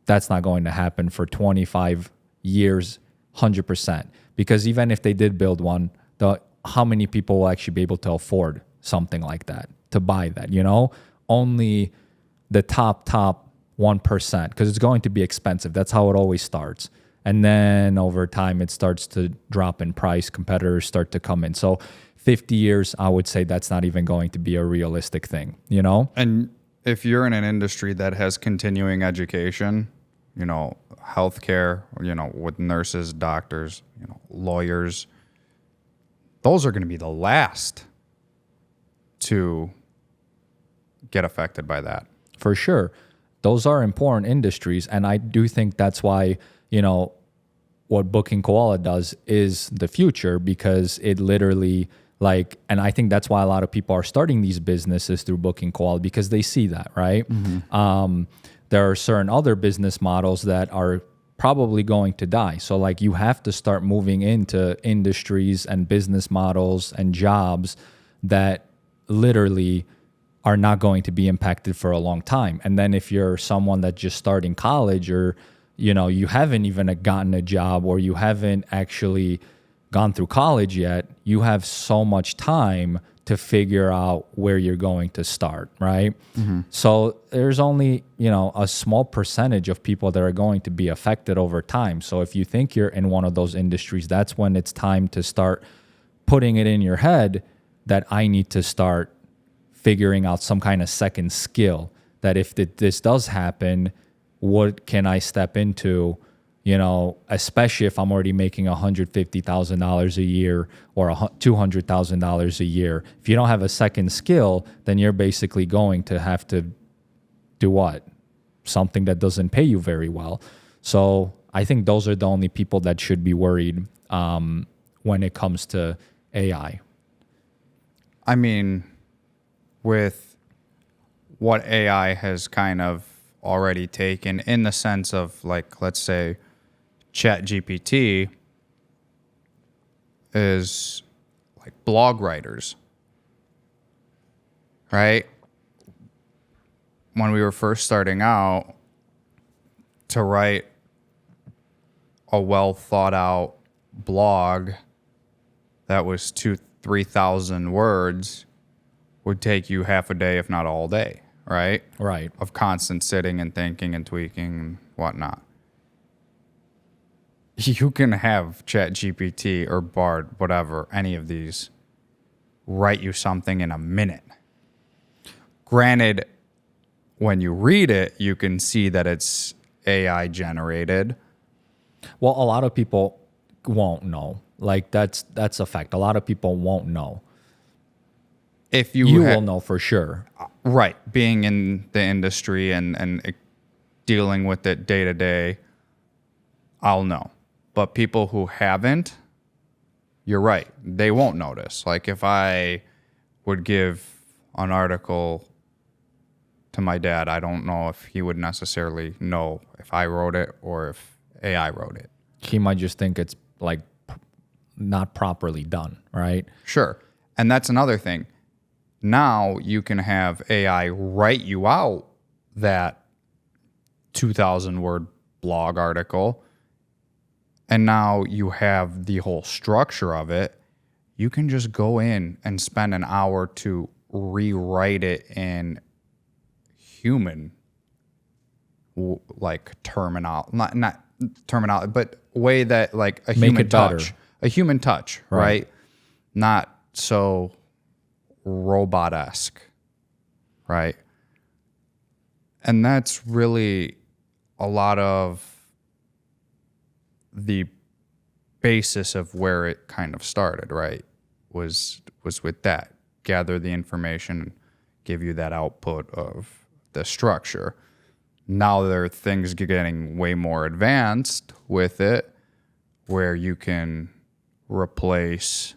that's not going to happen for 25 years, 100%. Because even if they did build one, how many people will actually be able to afford something like that, to buy that, Only the top 1%, because it's going to be expensive. That's how it always starts. And then over time, it starts to drop in price. Competitors start to come in. So 50 years, I would say that's not even going to be a realistic thing, And if you're in an industry that has continuing education, healthcare, with nurses, doctors, lawyers, those are going to be the last to get affected by that. For sure. Those are important industries. And I do think that's why, what Booking Koala does is the future, because it literally and I think that's why a lot of people are starting these businesses through Booking Koala, because they see that, right? Mm-hmm. There are certain other business models that are probably going to die. So you have to start moving into industries and business models and jobs that literally are not going to be impacted for a long time. And then if you're someone that's just starting college, or you haven't even gotten a job, or you haven't actually gone through college yet, you have so much time to figure out where you're going to start, right? Mm-hmm. So there's only, a small percentage of people that are going to be affected over time. So if you think you're in one of those industries, that's when it's time to start putting it in your head that I need to start figuring out some kind of second skill, that if this does happen, what can I step into, especially if I'm already making $150,000 a year or $200,000 a year. If you don't have a second skill, then you're basically going to have to do what? Something that doesn't pay you very well. So I think those are the only people that should be worried when it comes to AI. I mean, with what AI has kind of already taken, in the sense of let's say ChatGPT is blog writers. right? When we were first starting out, to write a well thought out blog that was 3,000 words would take you half a day, if not all day, right? Right. Of constant sitting and thinking and tweaking and whatnot. You can have ChatGPT or Bard, whatever, any of these, write you something in a minute. Granted, when you read it, you can see that it's AI generated. Well, a lot of people won't know. Like that's a fact. A lot of people won't know. If you will know for sure. Right. Being in the industry and dealing with it day to day, I'll know. But people who haven't, you're right. They won't notice. Like if I would give an article to my dad, I don't know if he would necessarily know if I wrote it or if AI wrote it. He might just think it's like not properly done, right? Sure. And that's another thing. Now you can have AI write you out that 2,000 word blog article. And now you have the whole structure of it. You can just go in and spend an hour to rewrite it in human, like not terminology, but way that like a human touch, right? Not so robot-esque, right? And that's really a lot of the basis of where it kind of started, right? Was with that. Gather the information, give you that output of the structure. Now there are things getting way more advanced with it where you can replace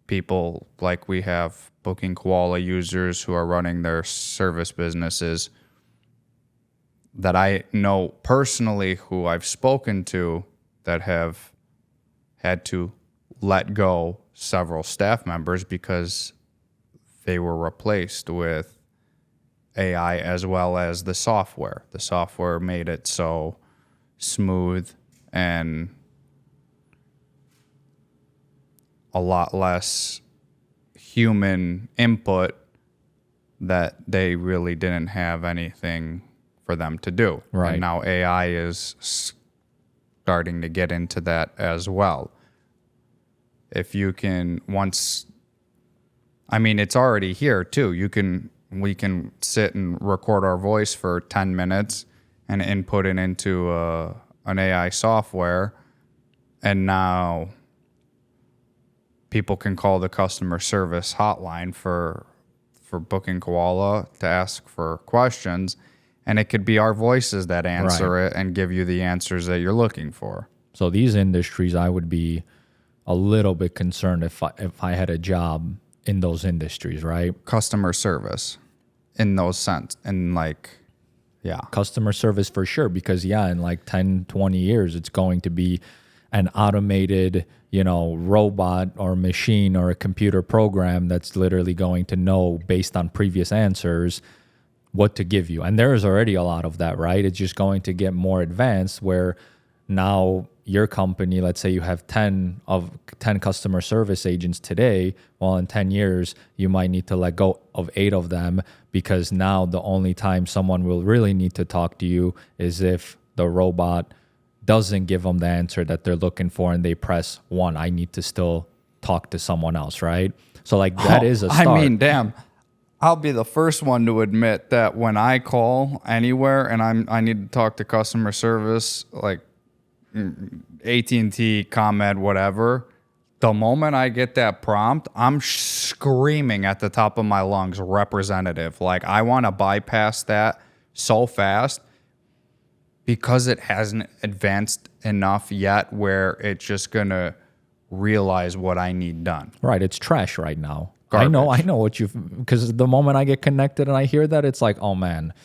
people like we have booking Koala users who are running their service businesses that I know personally who I've spoken to that have had to let go several staff members because they were replaced with AI as well as the software. The software made it so smooth and a lot less human input that they really didn't have anything for them to do. Right. And now AI is starting to get into that as well. If you can it's already here too. We can sit and record our voice for 10 minutes and input it into an AI software. And now people can call the customer service hotline for booking Koala to ask for questions. And it could be our voices that answer it and give you the answers that you're looking for. So these industries, I would be a little bit concerned if I had a job in those industries, right? Customer service in those sense. And customer service for sure. Because in like 10, 20 years, it's going to be an automated, robot or machine or a computer program that's literally going to know based on previous answers what to give you. And there is already a lot of that, right? It's just going to get more advanced where now your company, let's say you have 10 customer service agents today. Well, in 10 years, you might need to let go of 8 of them because now the only time someone will really need to talk to you is if the robot doesn't give them the answer that they're looking for and they press 1. I need to still talk to someone else, right? So that is a start. Damn. I'll be the first one to admit that when I call anywhere and I need to talk to customer service, like AT&T, ComEd, whatever, the moment I get that prompt, I'm screaming at the top of my lungs, representative. Like I want to bypass that so fast because it hasn't advanced enough yet where it's just going to realize what I need done. Right. It's trash right now. Garbage. I know what because the moment I get connected and I hear that, it's like, oh man,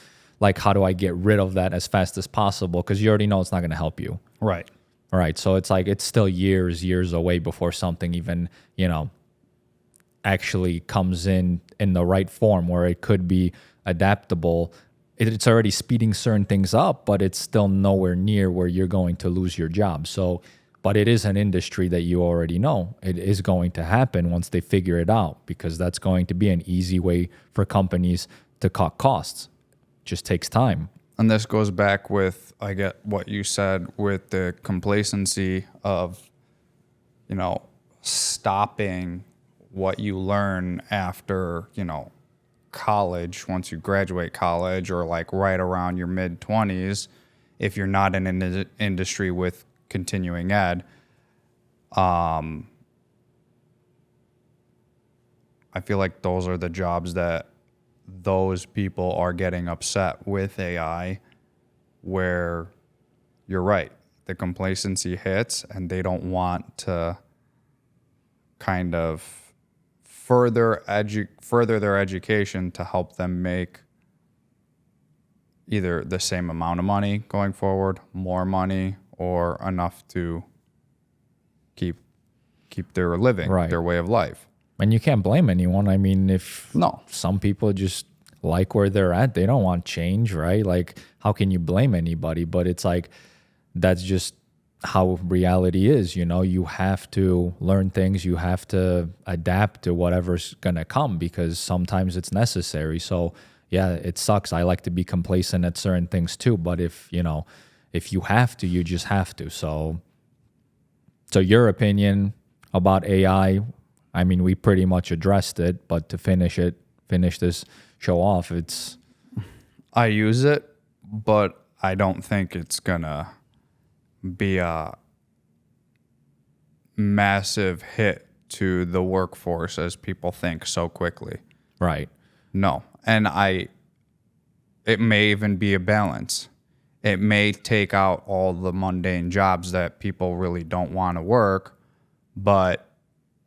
like how do I get rid of that as fast as possible? Because you already know it's not going to help you. Right. Right. So it's like, it's still years away before something even, actually comes in the right form where it could be adaptable, it's already speeding certain things up, but it's still nowhere near where you're going to lose your job. So, but it is an industry that you already know. It is going to happen once they figure it out, because that's going to be an easy way for companies to cut costs. It just takes time. And this goes back with, I get what you said with the complacency of, stopping what you learn after, college, once you graduate college, or like right around your mid 20s, if you're not in an industry with continuing ed. I feel like those are the jobs that those people are getting upset with AI, where you're right, the complacency hits and they don't want to kind of further their education to help them make either the same amount of money going forward, more money, or enough to keep their living, Right. their way of life. And you can't blame anyone. I mean, if No. some people just like where they're at, they don't want change, right? Like, how can you blame anybody? But it's like, that's just how reality is. You have to learn things, you have to adapt to whatever's gonna come, because sometimes it's necessary. So yeah, it sucks. I like to be complacent at certain things too, but if you have to, you just have to. So your opinion about AI, I mean, we pretty much addressed it, but to finish this show off, I use it, but I don't think it's gonna be a massive hit to the workforce as people think so quickly. right. No. And it may even be a balance. It may take out all the mundane jobs that people really don't want to work, but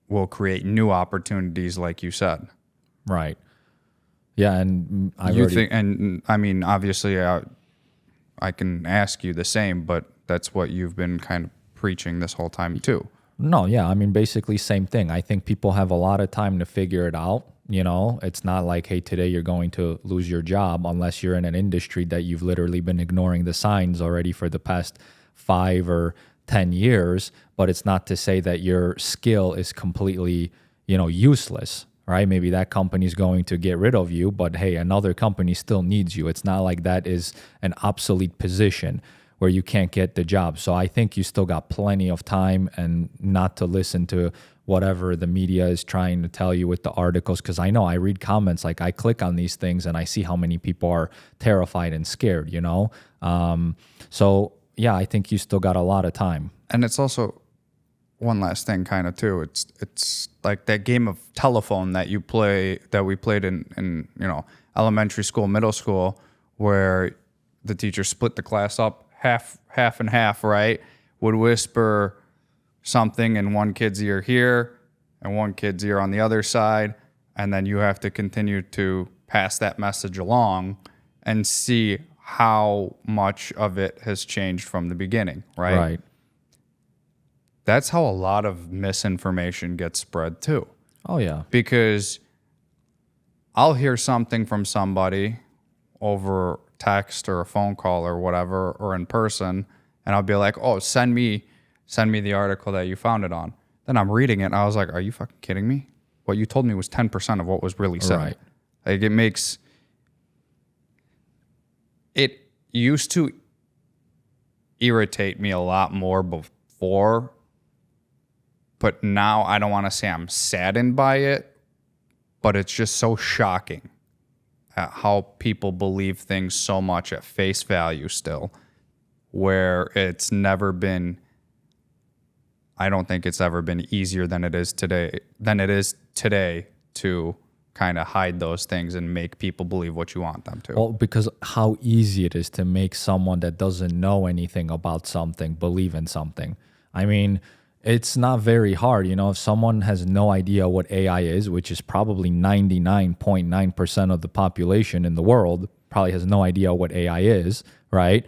will create new opportunities, like you said. Right. Yeah, and I mean, obviously, I can ask you the same, but that's what you've been kind of preaching this whole time too. No, yeah, I mean, basically same thing. I think people have a lot of time to figure it out. It's not like, hey, today you're going to lose your job unless you're in an industry that you've literally been ignoring the signs already for the past 5 or 10 years. But it's not to say that your skill is completely, useless, right? Maybe that company's going to get rid of you, but hey, another company still needs you. It's not like that is an obsolete position where you can't get the job. So I think you still got plenty of time, and not to listen to whatever the media is trying to tell you with the articles. Because I know I read comments, like I click on these things and I see how many people are terrified and scared, So yeah, I think you still got a lot of time. And it's also one last thing kind of too. It's like that game of telephone that we played in elementary school, middle school, where the teacher split the class up half and half, right? Would whisper something in one kid's ear here and one kid's ear on the other side, and then you have to continue to pass that message along and see how much of it has changed from the beginning, right? Right. That's how a lot of misinformation gets spread too. Oh yeah. Because I'll hear something from somebody over text or a phone call or whatever, or in person, and I'll be like, oh, send me the article that you found it on. Then I'm reading it and I was like, are you fucking kidding me? What you told me was 10% of what was really said. Right. Like, it used to irritate me a lot more before, but now I don't want to say I'm saddened by it, but it's just so shocking at how people believe things so much at face value still, where it's never been, I don't think it's ever been easier than it is today to kind of hide those things and make people believe what you want them to. Well, because how easy it is to make someone that doesn't know anything about something believe in something. I mean, it's not very hard. If someone has no idea what AI is, which is probably 99.9% of the population in the world, probably has no idea what AI is, right?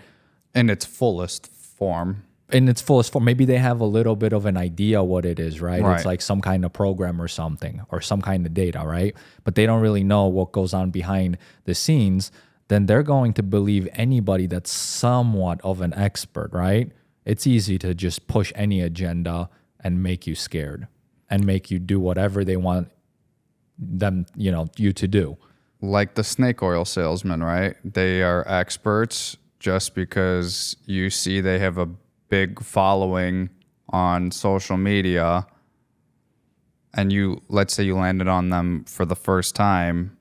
In its fullest form. in its fullest form. Maybe they have a little bit of an idea what it is, right? Right. It's like some kind of program or something, or some kind of data, right? But they don't really know what goes on behind the scenes. Then they're going to believe anybody that's somewhat of an expert, right? It's easy to just push any agenda and make you scared and make you do whatever they want them, you to do. Like the snake oil salesman, right? They are experts just because you see they have a big following on social media, and let's say you landed on them for the first time.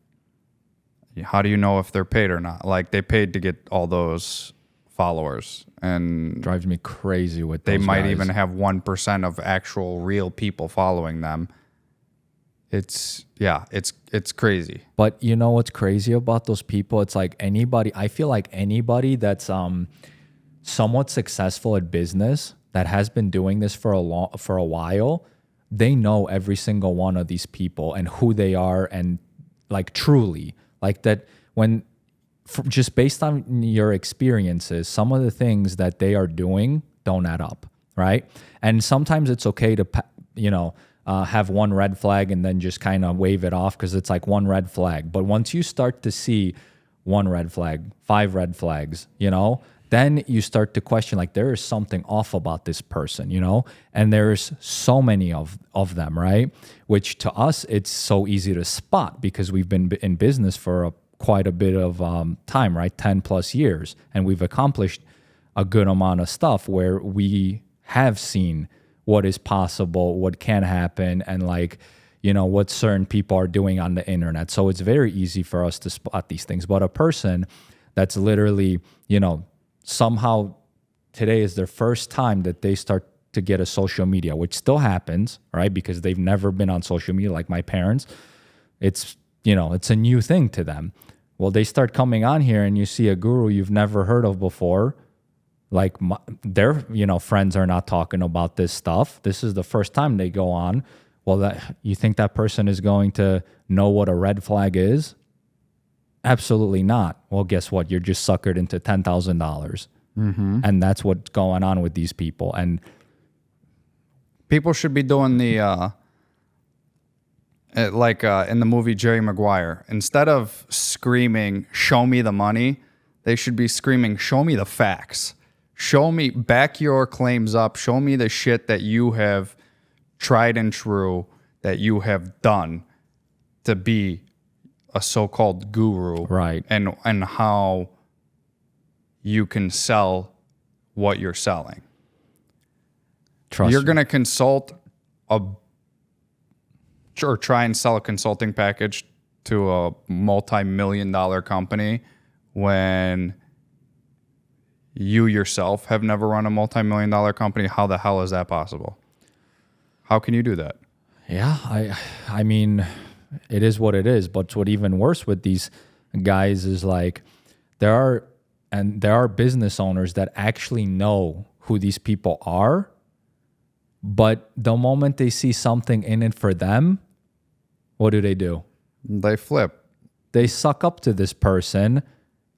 How do you know if they're paid or not? Like, they paid to get all those followers, and Drives me crazy with they those might guys. even have 1% of actual real people following them. It's crazy. But you know what's crazy about those people? It's like I feel like anybody that's somewhat successful at business that has been doing this for a while, they know every single one of these people and who they are, and like truly like that just based on your experiences, some of the things that they are doing don't add up, right? And sometimes it's okay to have one red flag and then just kind of wave it off because it's like one red flag. But once you start to see one red flag, 5 red flags, then you start to question, like, there is something off about this person, and there's so many of them, right? Which to us, it's so easy to spot because we've been in business for quite a bit of time, right? 10 plus years. And we've accomplished a good amount of stuff where we have seen what is possible, what can happen, and what certain people are doing on the internet. So it's very easy for us to spot these things. But a person that's literally, somehow today is their first time that they start to get a social media, which still happens, right? Because they've never been on social media like my parents. It's a new thing to them. Well, they start coming on here and you see a guru you've never heard of before. Like their friends are not talking about this stuff. This is the first time they go on. Well, you think that person is going to know what a red flag is? Absolutely not. Well, guess what? You're just suckered into $10,000. Mm-hmm. And that's what's going on with these people. And people should be doing the in the movie Jerry Maguire. Instead of screaming, "Show me the money," they should be screaming, "Show me the facts. Show me, back your claims up. Show me the shit that you have tried and true, that you have done to be a so-called guru." Right. And how you can sell what you're selling. You're going to consult or try and sell a consulting package to a multi-million-dollar company when you yourself have never run a multi-million-dollar company. How the hell is that possible? How can you do that? Yeah, I mean, it is what it is. But what's even worse with these guys is like there are business owners that actually know who these people are, but the moment they see something in it for them, what do? They flip. They suck up to this person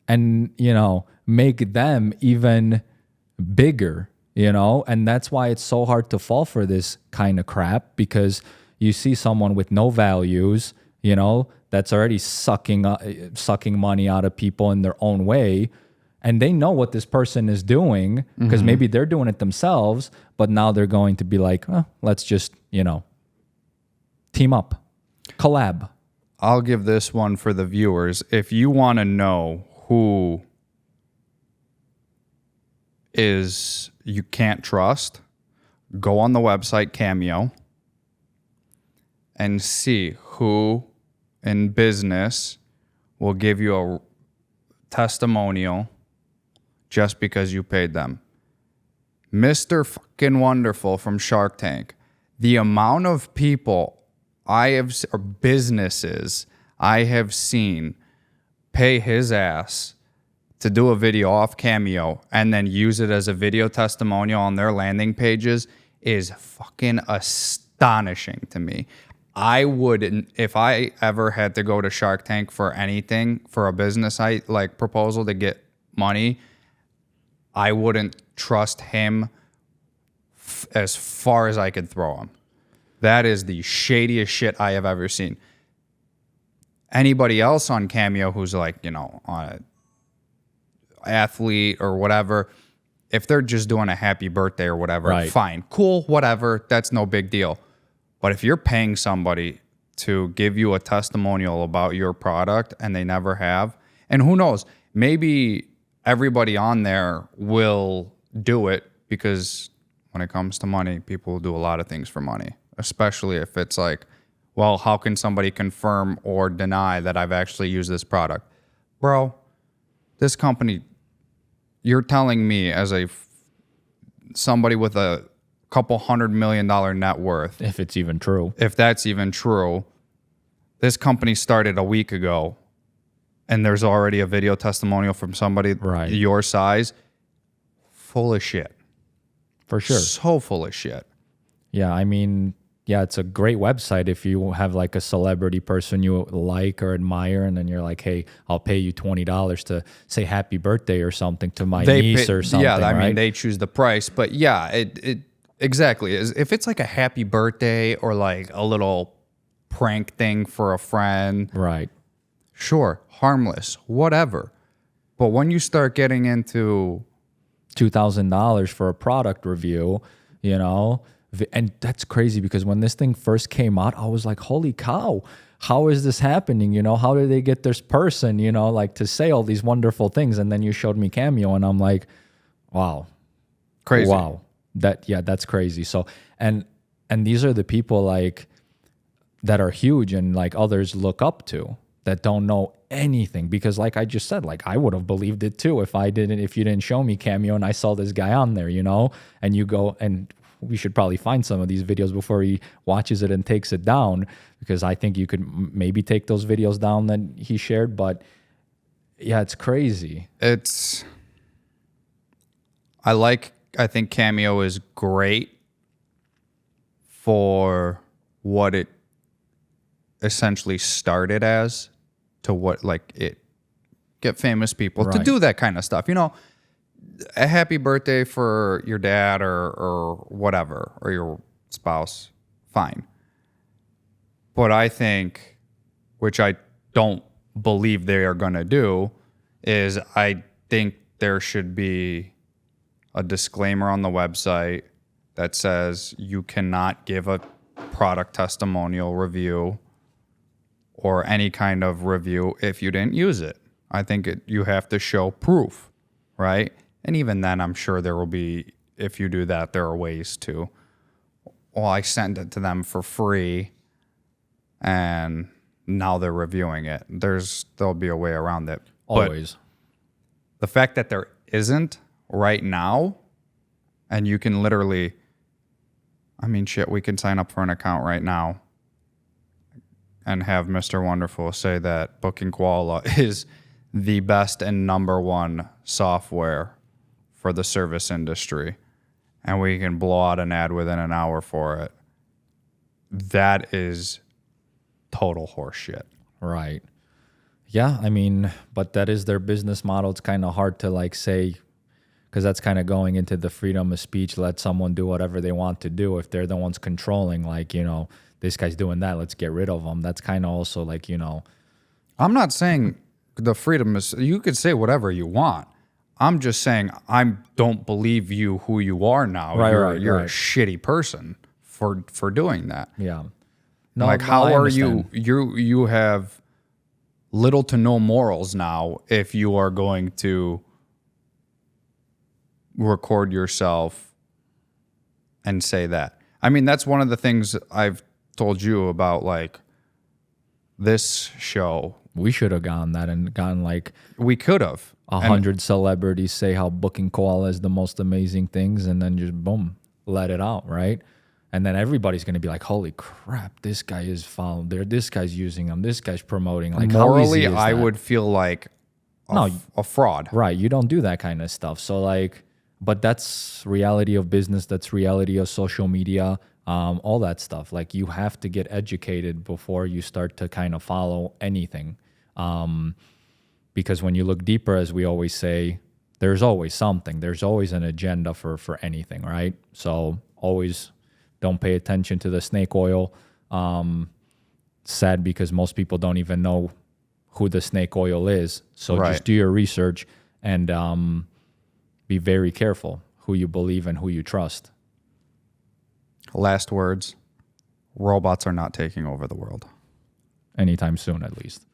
and, make them even bigger, and that's why it's so hard to fall for this kind of crap, because you see someone with no values, that's already sucking money out of people in their own way, and they know what this person is doing because maybe they're doing it themselves, but now they're going to be like, let's just, team up, collab. I'll give this one for the viewers. If you want to know who is you can't trust, go on the website Cameo and see who in business will give you a testimonial just because you paid them. Mr. fucking Wonderful from Shark Tank. The amount of people or businesses I have seen pay his ass to do a video off Cameo and then use it as a video testimonial on their landing pages is fucking astonishing to me. I wouldn't, if I ever had to go to Shark Tank for anything, for a business proposal to get money, I wouldn't trust him as far as I could throw them. That is the shadiest shit I have ever seen. Anybody else on Cameo who's like, you know, an athlete or whatever, if they're just doing a happy birthday or whatever, Right. fine, cool, whatever, that's no big deal. But if you're paying somebody to give you a testimonial about your product and they never have, and who knows, maybe everybody on there will do it, because when it comes to money, people will do a lot of things for money, especially if it's like, well, how can somebody confirm or deny that I've actually used this product? Bro, this company, you're telling me as somebody with a couple $100 million net worth, If it's even true. if that's even true, this company started a week ago and there's already a video testimonial from somebody Right. your size, full of shit. For sure. So full of shit. Yeah, I mean, yeah, it's a great website if you have like a celebrity person you like or admire, and then you're like, hey, I'll pay you $20 to say happy birthday or something to my niece or something. Yeah, I right? mean, they choose the price. But yeah, it exactly is. If it's like a happy birthday or like a little prank thing for a friend, Right. sure, harmless, whatever. But when you start getting into $2,000 for a product review, you know, and that's crazy because when this thing first came out, I was like, holy cow, how is this happening? You know, how did they get this person, you know, like to say all these wonderful things? And then you showed me Cameo and I'm like, wow, crazy, wow, that's crazy. So, and these are the people like that are huge and like others look up to that don't know anything, because like I just said, like I would have believed it too if you didn't show me Cameo and I saw this guy on there, you know, and you go, and we should probably find some of these videos before he watches it and takes it down, because I think you could maybe take those videos down that he shared. But yeah, it's crazy. I think Cameo is great for what it essentially started as, to what like it get famous people to Right. do that kind of stuff. You know, a happy birthday for your dad or whatever, or your spouse, fine. But I think, which I don't believe they are going to do, is I think there should be a disclaimer on the website that says you cannot give a product testimonial review or any kind of review if you didn't use it. I think you have to show proof, right? And even then, I'm sure there will be, if you do that, there are ways to, well, I sent it to them for free and now they're reviewing it. There'll be a way around it. Always. But the fact that there isn't right now, and you can literally, I mean, shit, we can sign up for an account right now and have Mr. Wonderful say that Booking Koala is the best and number one software for the service industry, and we can blow out an ad within an hour for it. That is total horseshit. Right. Yeah, I mean, but that is their business model. It's kind of hard to like say, because that's kind of going into the freedom of speech. Let someone do whatever they want to do. If they're the ones controlling, like, you know, this guy's doing that, let's get rid of him. That's kind of also like, you know. I'm not saying the freedom is, you could say whatever you want. I'm just saying I don't believe you who you are now. Right, you're right. a shitty person for doing that. Yeah. Like, no, how I are understand. you have little to no morals now if you are going to record yourself and say that. I mean, that's one of the things I've told you about, like, this show. We should have gone that and gotten like We could have. 100 celebrities say how Booking Koala is the most amazing things, and then just boom, let it out, right? And then everybody's going to be like, holy crap, this guy is following there. This guy's using them. This guy's promoting. Like, Morally, how easy is I that? would feel like a fraud. Right. You don't do that kind of stuff. So like, but that's reality of business. That's reality of social media, all that stuff. Like, you have to get educated before you start to kind of follow anything. Because when you look deeper, as we always say, there's always something. There's always an agenda for anything, right? So always don't pay attention to the snake oil. Sad because most people don't even know who the snake oil is. So Right. just do your research and be very careful who you believe and who you trust. Last words. Robots are not taking over the world. Anytime soon, at least.